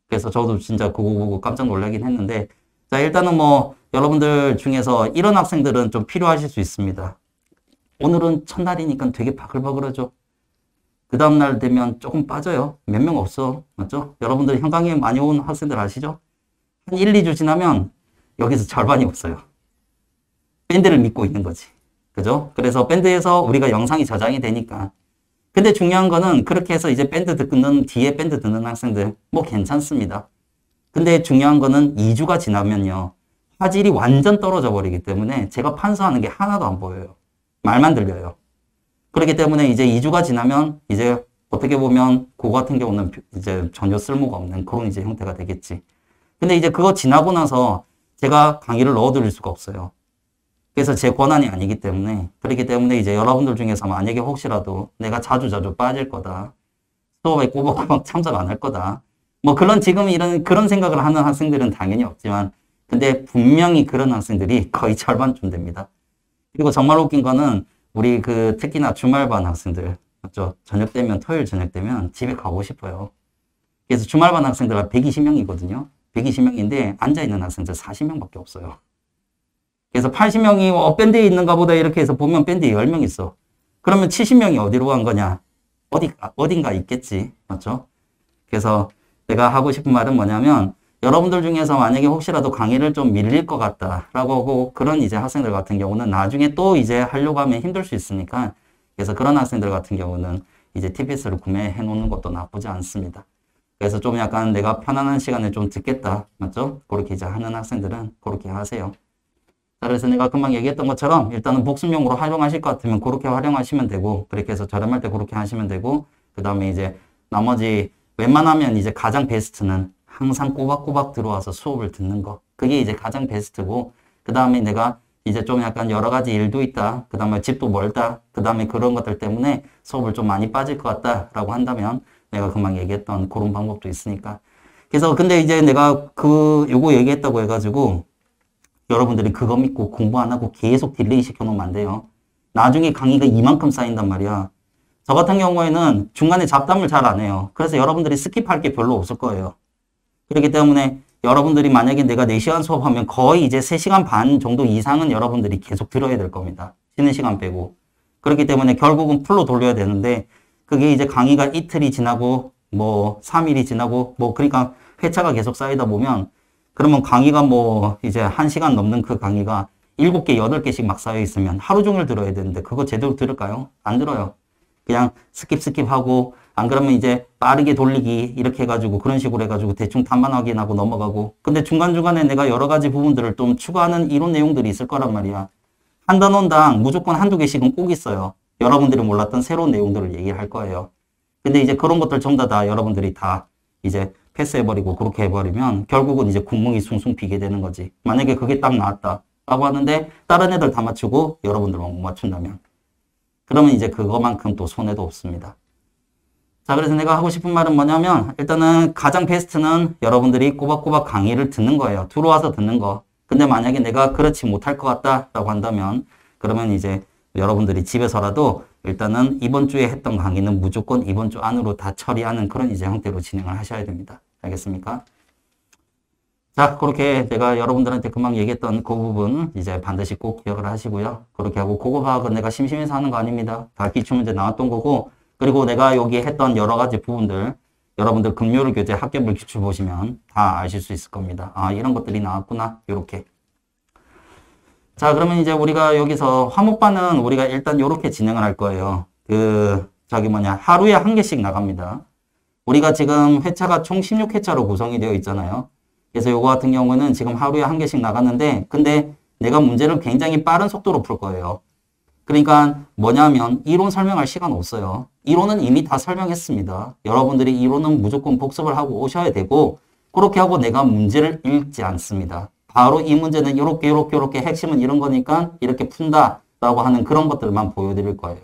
그래서 저도 진짜 그거 보고 깜짝 놀라긴 했는데, 자, 일단은 뭐, 여러분들 중에서 이런 학생들은 좀 필요하실 수 있습니다. 오늘은 첫날이니까 되게 바글바글하죠. 그 다음날 되면 조금 빠져요. 몇 명 없어. 맞죠? 여러분들 현 강의에 많이 온 학생들 아시죠? 한 1, 2주 지나면 여기서 절반이 없어요. 밴드를 믿고 있는 거지. 그죠? 그래서 밴드에서 우리가 영상이 저장이 되니까. 근데 중요한 거는 그렇게 해서 이제 밴드 듣는, 뒤에 밴드 듣는 학생들, 뭐 괜찮습니다. 근데 중요한 거는 2주가 지나면요. 화질이 완전 떨어져 버리기 때문에 제가 판서하는 게 하나도 안 보여요. 말만 들려요. 그렇기 때문에 이제 2주가 지나면 이제 어떻게 보면 그거 같은 경우는 이제 전혀 쓸모가 없는 그런 이제 형태가 되겠지. 근데 이제 그거 지나고 나서 제가 강의를 넣어드릴 수가 없어요. 그래서 제 권한이 아니기 때문에, 그렇기 때문에 이제 여러분들 중에서 만약에 혹시라도 내가 자주자주 빠질 거다, 수업에 꼬박꼬박 참석 안 할 거다, 뭐 그런 지금 그런 생각을 하는 학생들은 당연히 없지만, 근데 분명히 그런 학생들이 거의 절반쯤 됩니다. 그리고 정말 웃긴 거는 우리 특히나 주말반 학생들, 맞죠? 저녁 되면, 토요일 저녁 되면 집에 가고 싶어요. 그래서 주말반 학생들 120명이거든요. 120명인데 앉아있는 학생들 40명밖에 없어요. 그래서 80명이 밴드에 있는가 보다 이렇게 해서 보면 밴드에 10명 있어. 그러면 70명이 어디로 간 거냐? 어딘가 있겠지. 맞죠? 그래서 내가 하고 싶은 말은 뭐냐면, 여러분들 중에서 만약에 혹시라도 강의를 좀 밀릴 것 같다라고 하고 그런 이제 학생들 같은 경우는 나중에 또 이제 하려고 하면 힘들 수 있으니까, 그래서 그런 학생들 같은 경우는 이제 TPS를 구매해 놓는 것도 나쁘지 않습니다. 그래서 좀 약간 내가 편안한 시간에 좀 듣겠다. 맞죠? 그렇게 이제 하는 학생들은 그렇게 하세요. 자, 그래서 내가 금방 얘기했던 것처럼 일단은 복습용으로 활용하실 것 같으면 그렇게 활용하시면 되고, 그렇게 해서 저렴할 때 그렇게 하시면 되고, 그 다음에 이제 나머지 웬만하면 이제 가장 베스트는 항상 꼬박꼬박 들어와서 수업을 듣는 거. 그게 이제 가장 베스트고, 그 다음에 내가 이제 좀 약간 여러 가지 일도 있다. 그 다음에 집도 멀다. 그 다음에 그런 것들 때문에 수업을 좀 많이 빠질 것 같다라고 한다면 내가 금방 얘기했던 그런 방법도 있으니까. 그래서 근데 이제 내가 요거 얘기했다고 해가지고 여러분들이 그거 믿고 공부 안 하고 계속 딜레이 시켜놓으면 안 돼요. 나중에 강의가 이만큼 쌓인단 말이야. 저 같은 경우에는 중간에 잡담을 잘 안 해요. 그래서 여러분들이 스킵할 게 별로 없을 거예요. 그렇기 때문에 여러분들이 만약에 내가 4시간 수업하면 거의 이제 3시간 반 정도 이상은 여러분들이 계속 들어야 될 겁니다. 쉬는 시간 빼고. 그렇기 때문에 결국은 풀로 돌려야 되는데, 그게 이제 강의가 이틀이 지나고 뭐 3일이 지나고 뭐 그러니까 회차가 계속 쌓이다 보면, 그러면 강의가 뭐 이제 1시간 넘는 그 강의가 7개, 8개씩 막 쌓여 있으면 하루 종일 들어야 되는데 그거 제대로 들을까요? 안 들어요. 그냥 스킵하고, 안 그러면 이제 빠르게 돌리기 이렇게 해가지고 그런 식으로 해가지고 대충 답만 확인하고 넘어가고, 근데 중간중간에 내가 여러 가지 부분들을 좀 추가하는 이론 내용들이 있을 거란 말이야. 한 단원당 무조건 한두 개씩은 꼭 있어요. 여러분들이 몰랐던 새로운 내용들을 얘기할 거예요. 근데 이제 그런 것들 전부 다 여러분들이 다 이제 패스해버리고 그렇게 해버리면 결국은 이제 구멍이 숭숭 비게 되는 거지. 만약에 그게 딱 나왔다 라고 하는데 다른 애들 다 맞추고 여러분들만 못 맞춘다면, 그러면 이제 그거만큼 또 손해도 없습니다. 자, 그래서 내가 하고 싶은 말은 뭐냐면, 일단은 가장 베스트는 여러분들이 꼬박꼬박 강의를 듣는 거예요. 들어와서 듣는 거. 근데 만약에 내가 그렇지 못할 것 같다라고 한다면, 그러면 이제 여러분들이 집에서라도 일단은 이번 주에 했던 강의는 무조건 이번 주 안으로 다 처리하는 그런 이제 형태로 진행을 하셔야 됩니다. 알겠습니까? 자, 그렇게 내가 여러분들한테 금방 얘기했던 그 부분 이제 반드시 꼭 기억을 하시고요. 그렇게 하고 그거 파악은 내가 심심해서 하는 거 아닙니다. 다 기출문제 나왔던 거고, 그리고 내가 여기 했던 여러 가지 부분들, 여러분들 금요일 교재 학교별 기출 보시면 다 아실 수 있을 겁니다. 아, 이런 것들이 나왔구나. 요렇게. 자, 그러면 이제 우리가 여기서 화목반은 우리가 일단 요렇게 진행을 할 거예요. 하루에 1개씩 나갑니다. 우리가 지금 회차가 총 16회차로 구성이 되어 있잖아요. 그래서 요거 같은 경우는 지금 하루에 1개씩 나갔는데, 근데 내가 문제를 굉장히 빠른 속도로 풀 거예요. 그러니까 뭐냐면 이론 설명할 시간 없어요. 이론은 이미 다 설명했습니다. 여러분들이 이론은 무조건 복습을 하고 오셔야 되고, 그렇게 하고 내가 문제를 읽지 않습니다. 바로 이 문제는 요렇게 핵심은 이런 거니까 이렇게 푼다라고 하는 그런 것들만 보여드릴 거예요.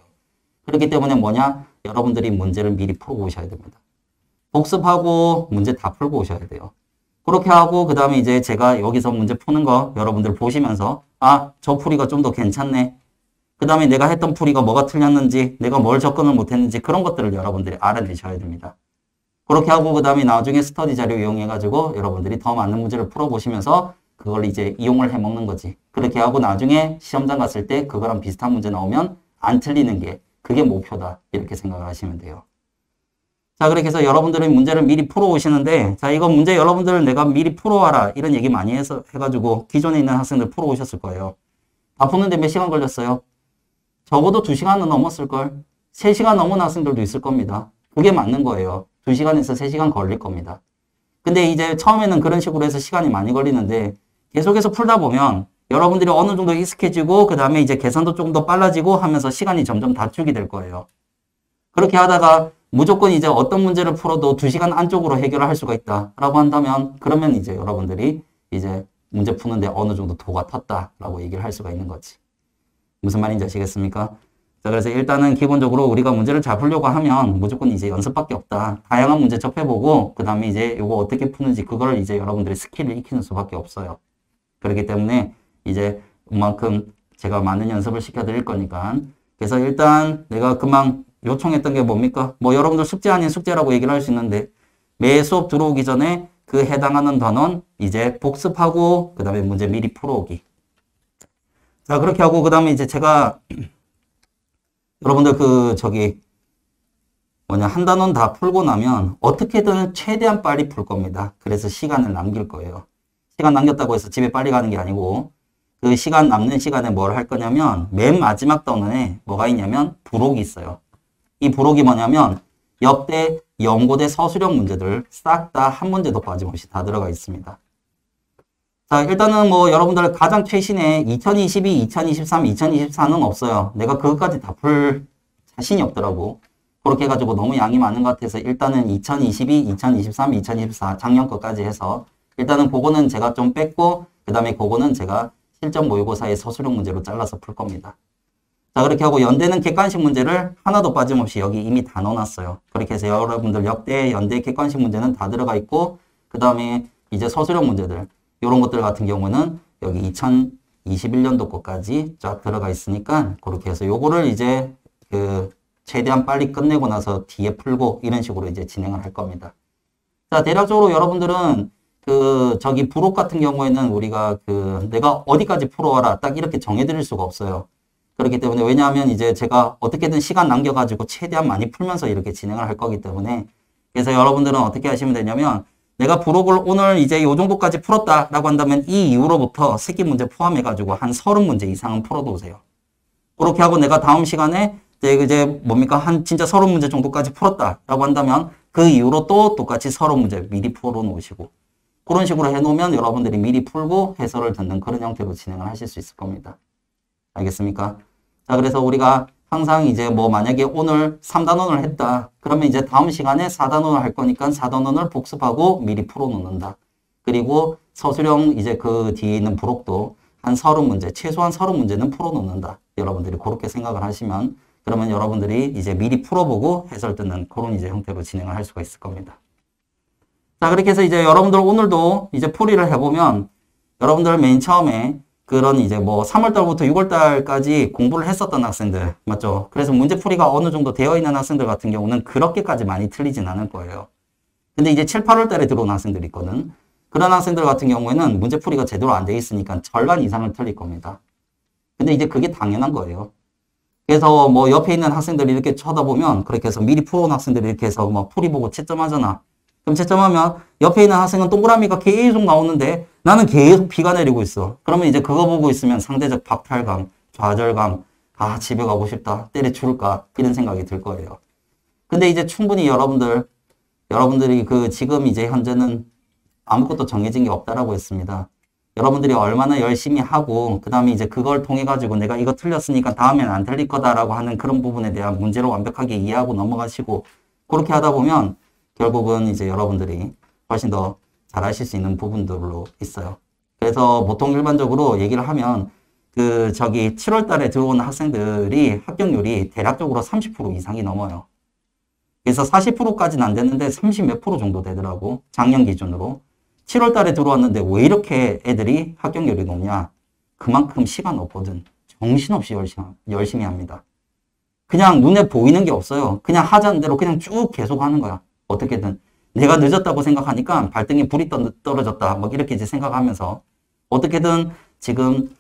그렇기 때문에 여러분들이 문제를 미리 풀고 오셔야 됩니다. 복습하고 문제 다 풀고 오셔야 돼요. 그렇게 하고 그 다음에 이제 제가 여기서 문제 푸는 거 여러분들 보시면서, 아, 저 풀이가 좀 더 괜찮네. 그 다음에 내가 했던 풀이가 뭐가 틀렸는지, 내가 뭘 접근을 못했는지 그런 것들을 여러분들이 알아내셔야 됩니다. 그렇게 하고 그 다음에 나중에 스터디 자료 이용해가지고 여러분들이 더 많은 문제를 풀어보시면서 그걸 이제 이용을 해먹는 거지. 그렇게 하고 나중에 시험장 갔을 때 그거랑 비슷한 문제 나오면 안 틀리는 게 그게 목표다. 이렇게 생각을 하시면 돼요. 자, 그렇게 해서 여러분들이 문제를 미리 풀어오시는데, 자, 이거 문제 여러분들 내가 미리 풀어와라. 이런 얘기 많이 해가지고 기존에 있는 학생들 풀어오셨을 거예요. 다 푸는데 몇 시간 걸렸어요? 적어도 2시간은 넘었을걸? 3시간 넘은 학생들도 있을 겁니다. 그게 맞는 거예요. 2시간에서 3시간 걸릴 겁니다. 근데 이제 처음에는 그런 식으로 해서 시간이 많이 걸리는데 계속해서 풀다 보면 여러분들이 어느 정도 익숙해지고 그 다음에 이제 계산도 좀 더 빨라지고 하면서 시간이 점점 단축이 될 거예요. 그렇게 하다가 무조건 이제 어떤 문제를 풀어도 2시간 안쪽으로 해결을 할 수가 있다라고 한다면 그러면 이제 여러분들이 이제 문제 푸는데 어느 정도 도가 텄다라고 얘기를 할 수가 있는 거지. 무슨 말인지 아시겠습니까? 자, 그래서 일단은 기본적으로 우리가 문제를 잘 풀려고 하면 무조건 이제 연습밖에 없다. 다양한 문제 접해보고 그 다음에 이제 이거 어떻게 푸는지 그걸 이제 여러분들이 스킬을 익히는 수밖에 없어요. 그렇기 때문에 이제 그만큼 제가 많은 연습을 시켜드릴 거니까. 그래서 일단 내가 금방 요청했던 게 뭡니까? 뭐 여러분들 숙제 아닌 숙제라고 얘기를 할 수 있는데 매 수업 들어오기 전에 그 해당하는 단원 이제 복습하고 그 다음에 문제 미리 풀어오기. 자, 그렇게 하고 그 다음에 이제 제가 여러분들 한 단원 다 풀고 나면 어떻게든 최대한 빨리 풀 겁니다. 그래서 시간을 남길 거예요. 시간 남겼다고 해서 집에 빨리 가는 게 아니고 그 시간 남는 시간에 뭘 할 거냐면 맨 마지막 단원에 뭐가 있냐면 부록이 있어요. 이 부록이 뭐냐면 역대 연고대 서술형 문제들 싹 다 한 문제도 빠짐없이 다 들어가 있습니다. 자, 일단은 뭐 여러분들 가장 최신의 2022, 2023, 2024는 없어요. 내가 그것까지 다 풀 자신이 없더라고. 그렇게 해가지고 너무 양이 많은 것 같아서 일단은 2022, 2023, 2024 작년 것까지 해서 일단은 그거는 제가 좀 뺐고 그 다음에 그거는 제가 실전 모의고사의 서술형 문제로 잘라서 풀 겁니다. 자, 그렇게 하고 연대는 객관식 문제를 하나도 빠짐없이 여기 이미 다 넣어놨어요. 그렇게 해서 여러분들 역대 연대 객관식 문제는 다 들어가 있고 그 다음에 이제 서술형 문제들 이런 것들 같은 경우는 여기 2021년도 것까지 쫙 들어가 있으니까 그렇게 해서 요거를 이제 최대한 빨리 끝내고 나서 뒤에 풀고 이런 식으로 이제 진행을 할 겁니다. 자, 대략적으로 여러분들은 부록 같은 경우에는 우리가 내가 어디까지 풀어와라 딱 이렇게 정해드릴 수가 없어요. 그렇기 때문에 왜냐하면 이제 제가 어떻게든 시간 남겨가지고 최대한 많이 풀면서 이렇게 진행을 할 거기 때문에 그래서 여러분들은 어떻게 하시면 되냐면 내가 부록을 오늘 이제 요 정도까지 풀었다라고 한다면 이 이후로부터 새끼 문제 포함해가지고 한 30문제 이상은 풀어두세요. 그렇게 하고 내가 다음 시간에 이제 진짜 30문제 정도까지 풀었다라고 한다면 그 이후로 또 똑같이 30문제 미리 풀어놓으시고 그런 식으로 해놓으면 여러분들이 미리 풀고 해설을 듣는 그런 형태로 진행을 하실 수 있을 겁니다. 알겠습니까? 자, 그래서 우리가 항상 이제 만약에 오늘 3단원을 했다. 그러면 이제 다음 시간에 4단원을 할 거니까 4단원을 복습하고 미리 풀어놓는다. 그리고 서술형 이제 그 뒤에 있는 부록도 한 30문제, 최소한 30문제는 풀어놓는다. 여러분들이 그렇게 생각을 하시면 그러면 여러분들이 이제 미리 풀어보고 해설 듣는 그런 이제 형태로 진행을 할 수가 있을 겁니다. 자, 그렇게 해서 이제 여러분들 오늘도 이제 풀이를 해보면 여러분들 맨 처음에 그런 이제 3월달부터 6월달까지 공부를 했었던 학생들, 맞죠? 그래서 문제풀이가 어느 정도 되어 있는 학생들 같은 경우는 그렇게까지 많이 틀리진 않을 거예요. 근데 이제 7, 8월달에 들어온 학생들이 있거든. 그런 학생들 같은 경우에는 문제풀이가 제대로 안 돼 있으니까 절반 이상을 틀릴 겁니다. 근데 이제 그게 당연한 거예요. 그래서 옆에 있는 학생들이 이렇게 쳐다보면 그렇게 해서 미리 풀어온 학생들이 이렇게 해서 풀이 보고 채점하잖아. 그럼 채점하면 옆에 있는 학생은 동그라미가 계속 나오는데 나는 계속 비가 내리고 있어. 그러면 이제 그거 보고 있으면 상대적 박탈감, 좌절감, 아, 집에 가고 싶다, 때려치울까, 이런 생각이 들 거예요. 근데 이제 충분히 여러분들이 지금 이제 현재는 아무것도 정해진 게 없다라고 했습니다. 여러분들이 얼마나 열심히 하고, 그 다음에 이제 그걸 통해가지고 내가 이거 틀렸으니까 다음엔 안 틀릴 거다라고 하는 그런 부분에 대한 문제를 완벽하게 이해하고 넘어가시고, 그렇게 하다 보면 결국은 이제 여러분들이 훨씬 더 잘하실 수 있는 부분들로 있어요. 그래서 보통 일반적으로 얘기를 하면 7월 달에 들어오는 학생들이 합격률이 대략적으로 30% 이상이 넘어요. 그래서 40%까지는 안 됐는데 30 몇 프로 정도 되더라고. 작년 기준으로. 7월 달에 들어왔는데 왜 이렇게 애들이 합격률이 높냐? 그만큼 시간 없거든. 정신없이 열심히 합니다. 그냥 눈에 보이는 게 없어요. 그냥 하자는 대로 그냥 쭉 계속 하는 거야. 어떻게든. 내가 늦었다고 생각하니까 발등에 불이 떨어졌다. 이렇게 이제 생각하면서 어떻게든 지금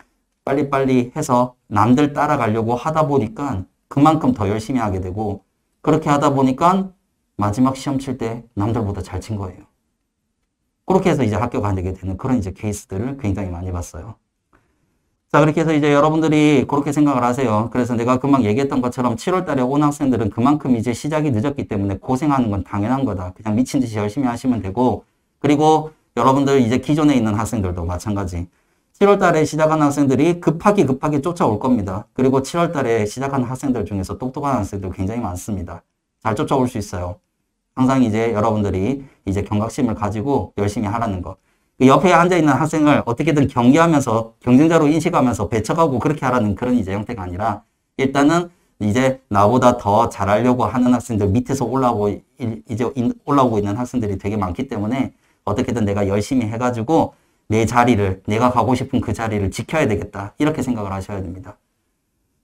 빨리빨리 해서 남들 따라가려고 하다 보니까 그만큼 더 열심히 하게 되고, 그렇게 하다 보니까 마지막 시험 칠 때 남들보다 잘 친 거예요. 그렇게 해서 이제 합격하게 되는 그런 이제 케이스들을 굉장히 많이 봤어요. 자, 그렇게 해서 이제 여러분들이 그렇게 생각을 하세요. 그래서 내가 금방 얘기했던 것처럼 7월 달에 온 학생들은 그만큼 이제 시작이 늦었기 때문에 고생하는 건 당연한 거다. 그냥 미친 듯이 열심히 하시면 되고, 그리고 여러분들 이제 기존에 있는 학생들도 마찬가지. 7월 달에 시작한 학생들이 급하게 쫓아올 겁니다. 그리고 7월 달에 시작한 학생들 중에서 똑똑한 학생들 굉장히 많습니다. 잘 쫓아올 수 있어요. 항상 이제 여러분들이 이제 경각심을 가지고 열심히 하라는 거. 그 옆에 앉아있는 학생을 어떻게든 경계하면서 경쟁자로 인식하면서 배척하고 그렇게 하라는 그런 이제 형태가 아니라 일단은 이제 나보다 더 잘하려고 하는 학생들 밑에서 올라오고 있는 학생들이 되게 많기 때문에 어떻게든 내가 열심히 해가지고 내 자리를, 내가 가고 싶은 그 자리를 지켜야 되겠다. 이렇게 생각을 하셔야 됩니다.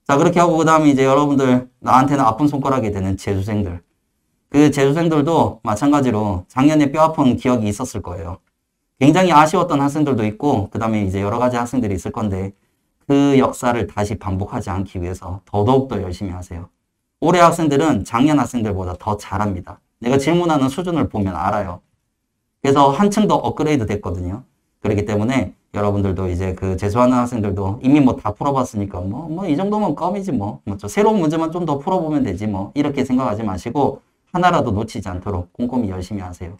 자, 그렇게 하고 그 다음에 이제 여러분들 나한테는 아픈 손가락이 되는 재수생들. 그 재수생들도 마찬가지로 작년에 뼈아픈 기억이 있었을 거예요. 굉장히 아쉬웠던 학생들도 있고 그 다음에 이제 여러 가지 학생들이 있을 건데 그 역사를 다시 반복하지 않기 위해서 더더욱 더 열심히 하세요. 올해 학생들은 작년 학생들보다 더 잘합니다. 내가 질문하는 수준을 보면 알아요. 그래서 한층 더 업그레이드 됐거든요. 그렇기 때문에 여러분들도 이제 그 재수하는 학생들도 이미 뭐 다 풀어봤으니까 이 정도면 껌이지 뭐. 새로운 문제만 좀 더 풀어보면 되지 뭐. 이렇게 생각하지 마시고 하나라도 놓치지 않도록 꼼꼼히 열심히 하세요.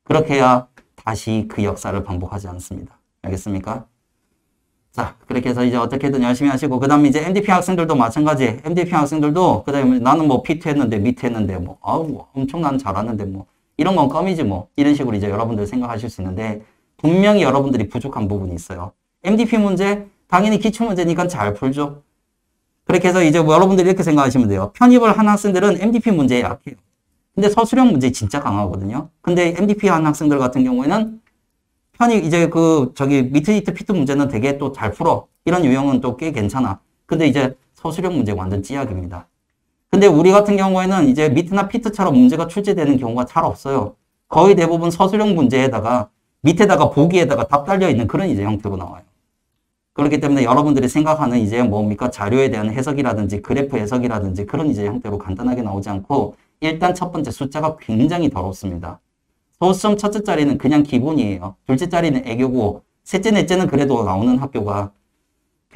그렇게 해야 다시 그 역사를 반복하지 않습니다. 알겠습니까? 자, 그렇게 해서 이제 어떻게든 열심히 하시고, 그 다음에 이제 MDP 학생들도 마찬가지. MDP 학생들도, 그 다음에 나는 뭐 PT 했는데, 미트 했는데, 엄청 난 잘하는데, 이런 건 껌이지 뭐. 이런 식으로 이제 여러분들 생각하실 수 있는데, 분명히 여러분들이 부족한 부분이 있어요. MDP 문제, 당연히 기출문제니까 잘 풀죠. 그렇게 해서 이제 여러분들이 이렇게 생각하시면 돼요. 편입을 한 학생들은 MDP 문제에 약해요. 근데 서술형 문제 진짜 강하거든요. 근데 MDP 한 학생들 같은 경우에는 이제 미트 피트 문제는 되게 또 잘 풀어. 이런 유형은 또 꽤 괜찮아. 근데 이제 서술형 문제 완전 찌약입니다. 근데 우리 같은 경우에는 이제 미트나 피트처럼 문제가 출제되는 경우가 잘 없어요. 거의 대부분 서술형 문제에다가 밑에다가 보기에다가 답 달려 있는 그런 이제 형태로 나와요. 그렇기 때문에 여러분들이 생각하는 이제 뭡니까? 자료에 대한 해석이라든지 그래프 해석이라든지 그런 이제 형태로 간단하게 나오지 않고 일단 첫 번째 숫자가 굉장히 더럽습니다. 소수점 첫째 자리는 그냥 기본이에요. 둘째 자리는 애교고 셋째 넷째는 그래도 나오는 학교가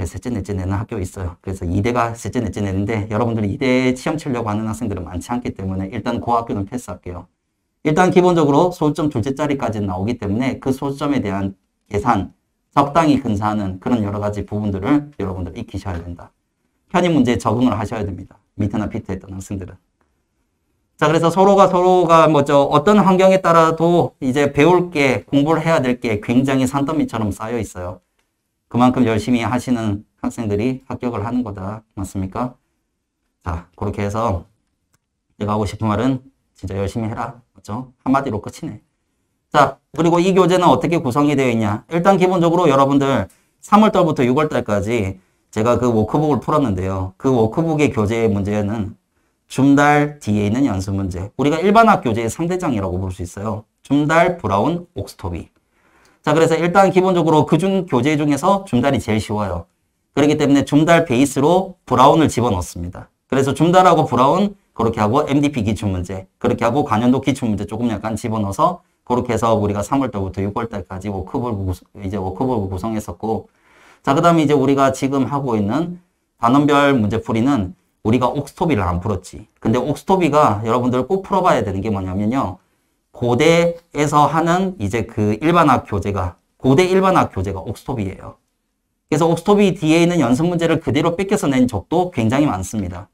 셋째 넷째 내는 학교 있어요. 그래서 2대가 셋째 넷째 내는데 여러분들이 2대 시험 치려고 하는 학생들은 많지 않기 때문에 일단 그 학교는 패스할게요. 일단 기본적으로 소수점 둘째 자리까지는 나오기 때문에 그 소수점에 대한 계산, 적당히 근사하는 그런 여러 가지 부분들을 여러분들 익히셔야 된다. 편입 문제에 적응을 하셔야 됩니다. 미트나 피트 했던 학생들은. 자, 그래서 서로가 어떤 환경에 따라도 이제 배울 게, 공부를 해야 될 게 굉장히 산더미처럼 쌓여 있어요. 그만큼 열심히 하시는 학생들이 합격을 하는 거다. 맞습니까? 자, 그렇게 해서 제가 하고 싶은 말은 진짜 열심히 해라. 맞죠? 한마디로 끝이네. 자, 그리고 이 교재는 어떻게 구성이 되어 있냐. 일단 기본적으로 여러분들 3월달부터 6월달까지 제가 그 워크북을 풀었는데요. 그 워크북의 교재의 문제는 줌달 뒤에 있는 연습 문제. 우리가 일반학 교재의 3대장이라고 볼 수 있어요. 줌달, 브라운, 옥스토비. 자, 그래서 일단 기본적으로 그중 교재 중에서 줌달이 제일 쉬워요. 그렇기 때문에 줌달 베이스로 브라운을 집어넣습니다. 그래서 줌달하고 브라운 그렇게 하고 MDP 기출문제 그렇게 하고 관연도 기출문제 조금 약간 집어넣어서 그렇게 해서 우리가 3월달부터 6월달까지 워크북을 구성했었고, 자, 그 다음에 이제 우리가 지금 하고 있는 단원별 문제풀이는 우리가 옥스토비를 안 풀었지. 근데 옥스토비가 여러분들 꼭 풀어봐야 되는 게 뭐냐면요. 고대에서 하는 이제 그 일반학 교재가, 고대 일반학 교재가 옥스토비예요. 그래서 옥스토비 뒤에 있는 연습 문제를 그대로 뺏겨서 낸 적도 굉장히 많습니다.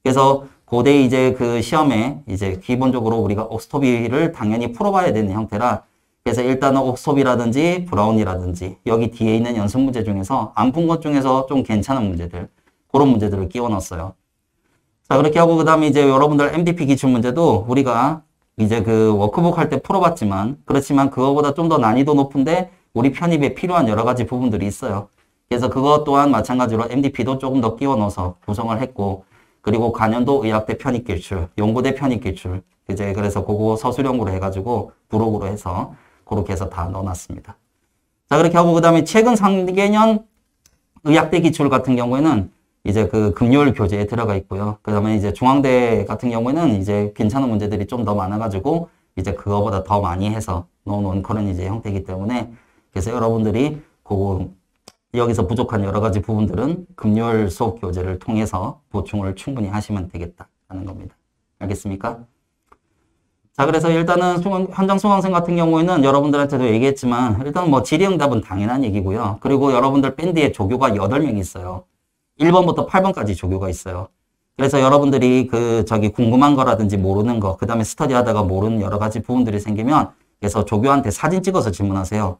그래서 고대 이제 그 시험에 이제 기본적으로 우리가 옥스토비를 당연히 풀어봐야 되는 형태라, 그래서 일단은 옥스토비라든지 브라운이라든지 여기 뒤에 있는 연습 문제 중에서 안 푼 것 중에서 좀 괜찮은 문제들, 그런 문제들을 끼워 넣었어요. 자, 그렇게 하고 그 다음에 이제 여러분들 MDP 기출 문제도 우리가 이제 그 워크북 할 때 풀어봤지만, 그렇지만 그거보다 좀 더 난이도 높은데 우리 편입에 필요한 여러 가지 부분들이 있어요. 그래서 그것 또한 마찬가지로 MDP도 조금 더 끼워 넣어서 구성을 했고, 그리고 관연도 의학대 편입 기출, 연고대 편입 기출, 이제 그래서 그거 서술형으로 해가지고 부록으로 해서 그렇게 해서 다 넣어놨습니다. 자, 그렇게 하고 그 다음에 최근 3개년 의학대 기출 같은 경우에는 이제 그 금요일 교재에 들어가 있고요. 그 다음에 이제 중앙대 같은 경우에는 이제 괜찮은 문제들이 좀 더 많아가지고 이제 그거보다 더 많이 해서 넣어놓은 그런 이제 형태이기 때문에 그래서 여러분들이 그거 여기서 부족한 여러 가지 부분들은 금요일 수업 교재를 통해서 보충을 충분히 하시면 되겠다라는 겁니다. 알겠습니까? 자, 그래서 일단은 현장 수강생 같은 경우에는 여러분들한테도 얘기했지만 일단 뭐 질의응답은 당연한 얘기고요. 그리고 여러분들 밴드에 조교가 8명 있어요. 1번부터 8번까지 조교가 있어요. 그래서 여러분들이 궁금한 거라든지 모르는 거, 그 다음에 스터디 하다가 모르는 여러 가지 부분들이 생기면 그래서 조교한테 사진 찍어서 질문하세요.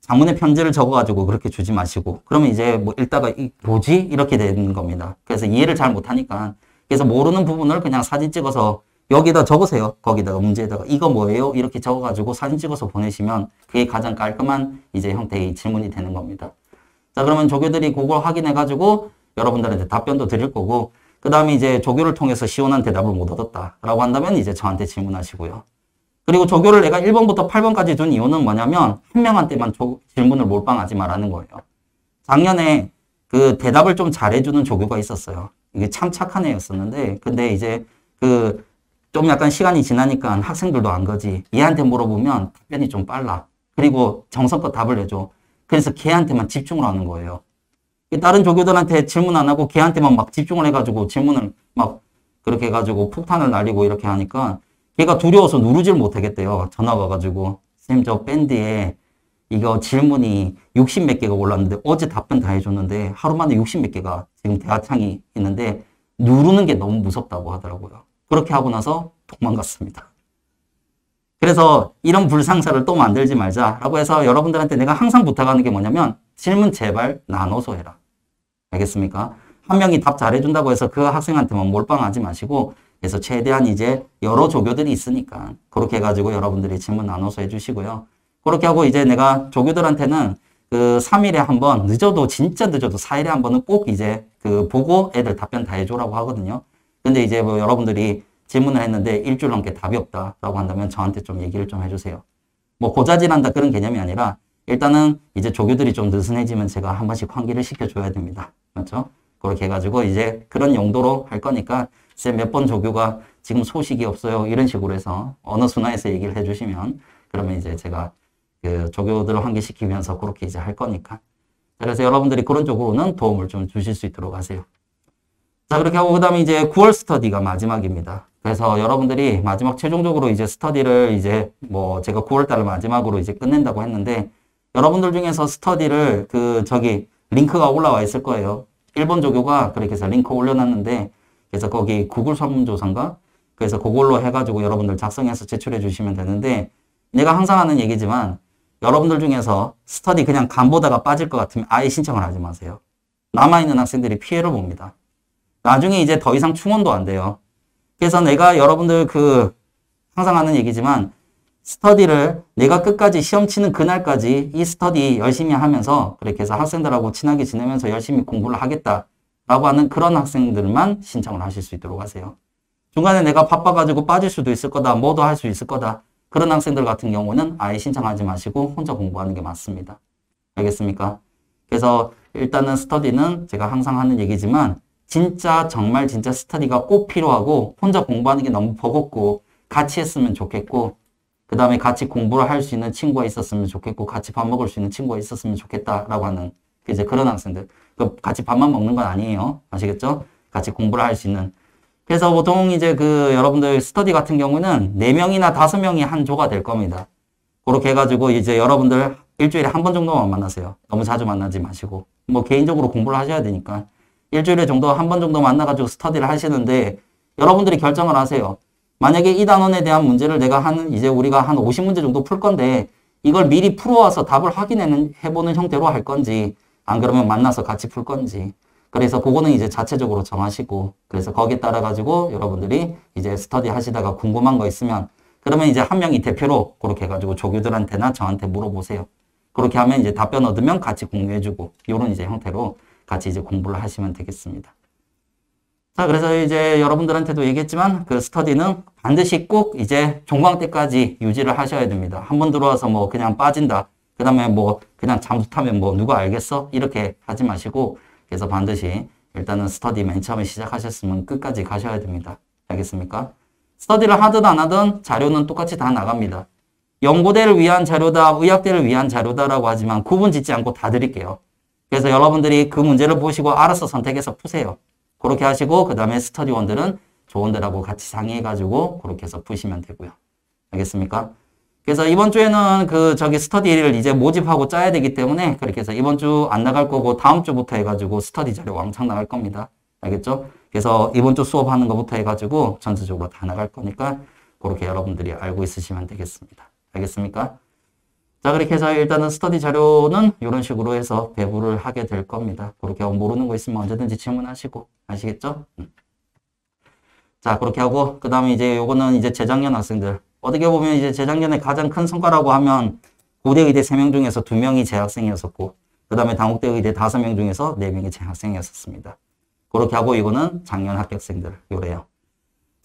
장문의 편지를 적어가지고 그렇게 주지 마시고 그러면 이제 뭐 읽다가 뭐지? 이렇게 되는 겁니다. 그래서 이해를 잘 못하니까 그래서 모르는 부분을 그냥 사진 찍어서 여기다 적으세요. 거기다가 문제에다가 이거 뭐예요? 이렇게 적어가지고 사진 찍어서 보내시면 그게 가장 깔끔한 이제 형태의 질문이 되는 겁니다. 자, 그러면 조교들이 그걸 확인해가지고 여러분들한테 답변도 드릴 거고 그 다음에 이제 조교를 통해서 시원한 대답을 못 얻었다라고 한다면 이제 저한테 질문하시고요. 그리고 조교를 내가 1번부터 8번까지 둔 이유는 뭐냐면 한 명한테만 질문을 몰빵하지 말라는 거예요. 작년에 그 대답을 좀 잘해주는 조교가 있었어요. 이게 참 착한 애였었는데 근데 이제 좀 약간 시간이 지나니까 학생들도 안 거지. 얘한테 물어보면 답변이 좀 빨라. 그리고 정성껏 답을 해줘. 그래서 걔한테만 집중을 하는 거예요. 다른 조교들한테 질문 안 하고 걔한테만 막 집중을 해가지고 질문을 막 그렇게 해가지고 폭탄을 날리고 이렇게 하니까 걔가 두려워서 누르질 못하겠대요. 전화가 가지고 선생님 저 밴드에 이거 질문이 60 몇 개가 올랐는데 어제 답변 다 해줬는데 하루 만에 60 몇 개가 지금 대화창이 있는데 누르는 게 너무 무섭다고 하더라고요. 그렇게 하고 나서 도망갔습니다. 그래서 이런 불상사를 또 만들지 말자라고 해서 여러분들한테 내가 항상 부탁하는 게 뭐냐면 질문 제발 나눠서 해라. 알겠습니까? 한 명이 답 잘해준다고 해서 그 학생한테만 몰빵하지 마시고 그래서 최대한 이제 여러 조교들이 있으니까 그렇게 해가지고 여러분들이 질문 나눠서 해주시고요. 그렇게 하고 이제 내가 조교들한테는 3일에 한 번, 늦어도 진짜 늦어도 4일에 한 번은 꼭 이제 보고 애들 답변 다 해줘라고 하거든요. 근데 이제 뭐 여러분들이 질문을 했는데 일주일 넘게 답이 없다라고 한다면 저한테 좀 얘기를 좀 해주세요. 뭐 고자질한다 그런 개념이 아니라 일단은 이제 조교들이 좀 느슨해지면 제가 한 번씩 환기를 시켜줘야 됩니다. 맞죠? 그렇게 해가지고 이제 그런 용도로 할 거니까 몇 번 조교가 지금 소식이 없어요. 이런 식으로 해서 어느 순화해서 얘기를 해주시면 그러면 이제 제가 조교들을 환기시키면서 그렇게 이제 할 거니까. 그래서 여러분들이 그런 쪽으로는 도움을 좀 주실 수 있도록 하세요. 자, 그렇게 하고 그 다음에 이제 9월 스터디가 마지막입니다. 그래서 여러분들이 마지막 최종적으로 이제 스터디를 이제 뭐 제가 9월 달을 마지막으로 이제 끝낸다고 했는데 여러분들 중에서 스터디를 링크가 올라와 있을 거예요. 일본 조교가 그렇게 해서 링크 올려놨는데 그래서 거기 구글 설문조사인가? 그래서 그걸로 해가지고 여러분들 작성해서 제출해 주시면 되는데 내가 항상 하는 얘기지만 여러분들 중에서 스터디 그냥 간 보다가 빠질 것 같으면 아예 신청을 하지 마세요. 남아있는 학생들이 피해를 봅니다. 나중에 이제 더 이상 충원도 안 돼요. 그래서 내가 여러분들 항상 하는 얘기지만 스터디를 내가 끝까지 시험 치는 그날까지 이 스터디 열심히 하면서 그렇게 해서 학생들하고 친하게 지내면서 열심히 공부를 하겠다라고 하는 그런 학생들만 신청을 하실 수 있도록 하세요. 중간에 내가 바빠가지고 빠질 수도 있을 거다, 뭐도 할 수 있을 거다. 그런 학생들 같은 경우는 아예 신청하지 마시고 혼자 공부하는 게 맞습니다. 알겠습니까? 그래서 일단은 스터디는 제가 항상 하는 얘기지만 정말 진짜 스터디가 꼭 필요하고 혼자 공부하는 게 너무 버겁고 같이 했으면 좋겠고 그 다음에 같이 공부를 할 수 있는 친구가 있었으면 좋겠고 같이 밥 먹을 수 있는 친구가 있었으면 좋겠다라고 하는 이제 그런 학생들. 같이 밥만 먹는 건 아니에요. 아시겠죠? 같이 공부를 할 수 있는. 그래서 보통 이제 여러분들 스터디 같은 경우는 4명이나 5명이 한 조가 될 겁니다. 그렇게 해가지고 이제 여러분들 일주일에 한 번 정도만 만나세요. 너무 자주 만나지 마시고. 뭐 개인적으로 공부를 하셔야 되니까. 일주일에 정도 한 번 정도 만나가지고 스터디를 하시는데 여러분들이 결정을 하세요. 만약에 이 단원에 대한 문제를 우리가 한 50문제 정도 풀 건데 이걸 미리 풀어와서 답을 확인해보는 형태로 할 건지 안 그러면 만나서 같이 풀 건지 그래서 그거는 이제 자체적으로 정하시고 그래서 거기에 따라 가지고 여러분들이 이제 스터디 하시다가 궁금한 거 있으면 그러면 이제 한 명이 대표로 그렇게 해가지고 조교들한테나 저한테 물어보세요. 그렇게 하면 이제 답변 얻으면 같이 공유해주고 이런 이제 형태로 같이 이제 공부를 하시면 되겠습니다. 자, 그래서 이제 여러분들한테도 얘기했지만 스터디는 반드시 꼭 이제 종강 때까지 유지를 하셔야 됩니다. 한 번 들어와서 뭐 그냥 빠진다. 그 다음에 뭐 그냥 잠수 타면 뭐 누가 알겠어? 이렇게 하지 마시고 그래서 반드시 일단은 스터디 맨 처음에 시작하셨으면 끝까지 가셔야 됩니다. 알겠습니까? 스터디를 하든 안 하든 자료는 똑같이 다 나갑니다. 연고대를 위한 자료다, 의학대를 위한 자료다라고 하지만 구분 짓지 않고 다 드릴게요. 그래서 여러분들이 그 문제를 보시고 알아서 선택해서 푸세요. 그렇게 하시고 그 다음에 스터디원들은 조원들하고 같이 상의해가지고 그렇게 해서 푸시면 되고요. 알겠습니까? 그래서 이번 주에는 스터디를 이제 모집하고 짜야 되기 때문에 그렇게 해서 이번 주 안 나갈 거고 다음 주부터 해가지고 스터디 자료 왕창 나갈 겁니다. 알겠죠? 그래서 이번 주 수업하는 것부터 해가지고 전체적으로 다 나갈 거니까 그렇게 여러분들이 알고 있으시면 되겠습니다. 알겠습니까? 자, 그렇게 해서 일단은 스터디 자료는 이런 식으로 해서 배부를 하게 될 겁니다. 그렇게 하고 모르는 거 있으면 언제든지 질문하시고, 아시겠죠? 자, 그렇게 하고, 그 다음에 이제 요거는 이제 재작년 학생들. 어떻게 보면 이제 재작년에 가장 큰 성과라고 하면 고대 의대 3명 중에서 2명이 재학생이었었고, 그 다음에 당국대 의대 5명 중에서 4명이 재학생이었었습니다. 그렇게 하고 이거는 작년 합격생들, 요래요.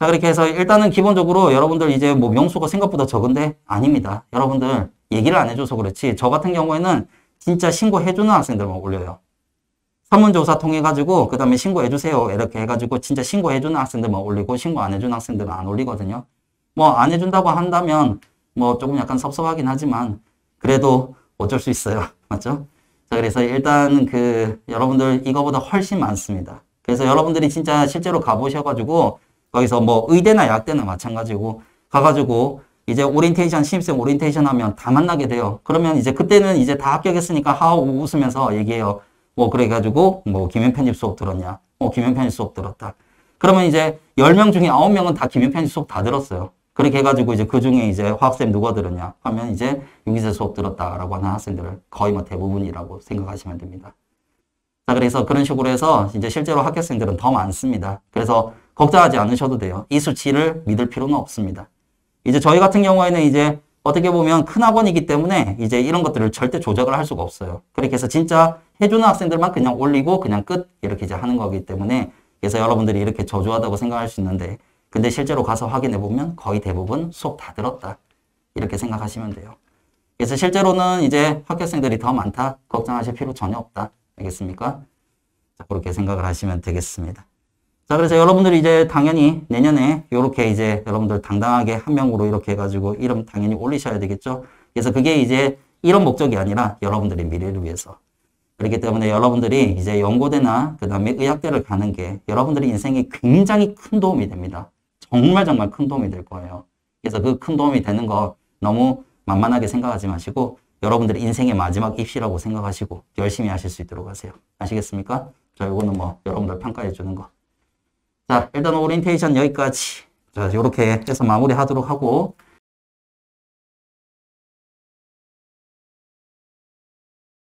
자, 그렇게 해서 일단은 기본적으로 여러분들 이제 뭐 명수가 생각보다 적은데 아닙니다. 여러분들 얘기를 안 해줘서 그렇지 저 같은 경우에는 진짜 신고해주는 학생들만 올려요. 설문조사 통해가지고 그 다음에 신고해주세요 이렇게 해가지고 진짜 신고해주는 학생들만 올리고 신고 안 해주는 학생들은 안 올리거든요. 뭐 안 해준다고 한다면 뭐 조금 약간 섭섭하긴 하지만 그래도 어쩔 수 있어요. 맞죠? 자, 그래서 일단 여러분들 이거보다 훨씬 많습니다. 그래서 여러분들이 진짜 실제로 가보셔가지고 거기서 뭐 의대나 약대나 마찬가지고 가가지고 이제 오리엔테이션, 신입생 오리엔테이션 하면 다 만나게 돼요. 그러면 이제 그때는 이제 다 합격했으니까 하하고 웃으면서 얘기해요. 뭐 그래가지고 뭐 김현 편집 수업 들었냐? 김현 편집 수업 들었다. 그러면 이제 10명 중에 9명은 다 김현 편집 수업 다 들었어요. 그렇게 해가지고 이제 그 중에 이제 화학쌤 누가 들었냐? 하면 이제 유기세 수업 들었다라고 하는 학생들을 거의 뭐 대부분이라고 생각하시면 됩니다. 자, 그래서 그런 식으로 해서 이제 실제로 합격생들은 더 많습니다. 그래서 걱정하지 않으셔도 돼요. 이 수치를 믿을 필요는 없습니다. 이제 저희 같은 경우에는 이제 어떻게 보면 큰 학원이기 때문에 이제 이런 것들을 절대 조작을 할 수가 없어요. 그렇게 해서 진짜 해주는 학생들만 그냥 올리고 그냥 끝 이렇게 이제 하는 거기 때문에 그래서 여러분들이 이렇게 저조하다고 생각할 수 있는데 근데 실제로 가서 확인해 보면 거의 대부분 수업 다 들었다. 이렇게 생각하시면 돼요. 그래서 실제로는 이제 합격생들이 더 많다. 걱정하실 필요 전혀 없다. 알겠습니까? 자, 그렇게 생각을 하시면 되겠습니다. 자, 그래서 여러분들이 이제 당연히 내년에 이렇게 이제 여러분들 당당하게 한 명으로 이렇게 해가지고 이름 당연히 올리셔야 되겠죠. 그래서 그게 이제 이런 목적이 아니라 여러분들의 미래를 위해서. 그렇기 때문에 여러분들이 이제 연고대나 그 다음에 의학대를 가는 게 여러분들의 인생에 굉장히 큰 도움이 됩니다. 정말 큰 도움이 될 거예요. 그래서 그 큰 도움이 되는 거 너무 만만하게 생각하지 마시고 여러분들의 인생의 마지막 입시라고 생각하시고 열심히 하실 수 있도록 하세요. 아시겠습니까? 자, 이거는 뭐 여러분들 평가해 주는 거. 자, 일단 오리엔테이션 여기까지. 자, 요렇게 해서 마무리 하도록 하고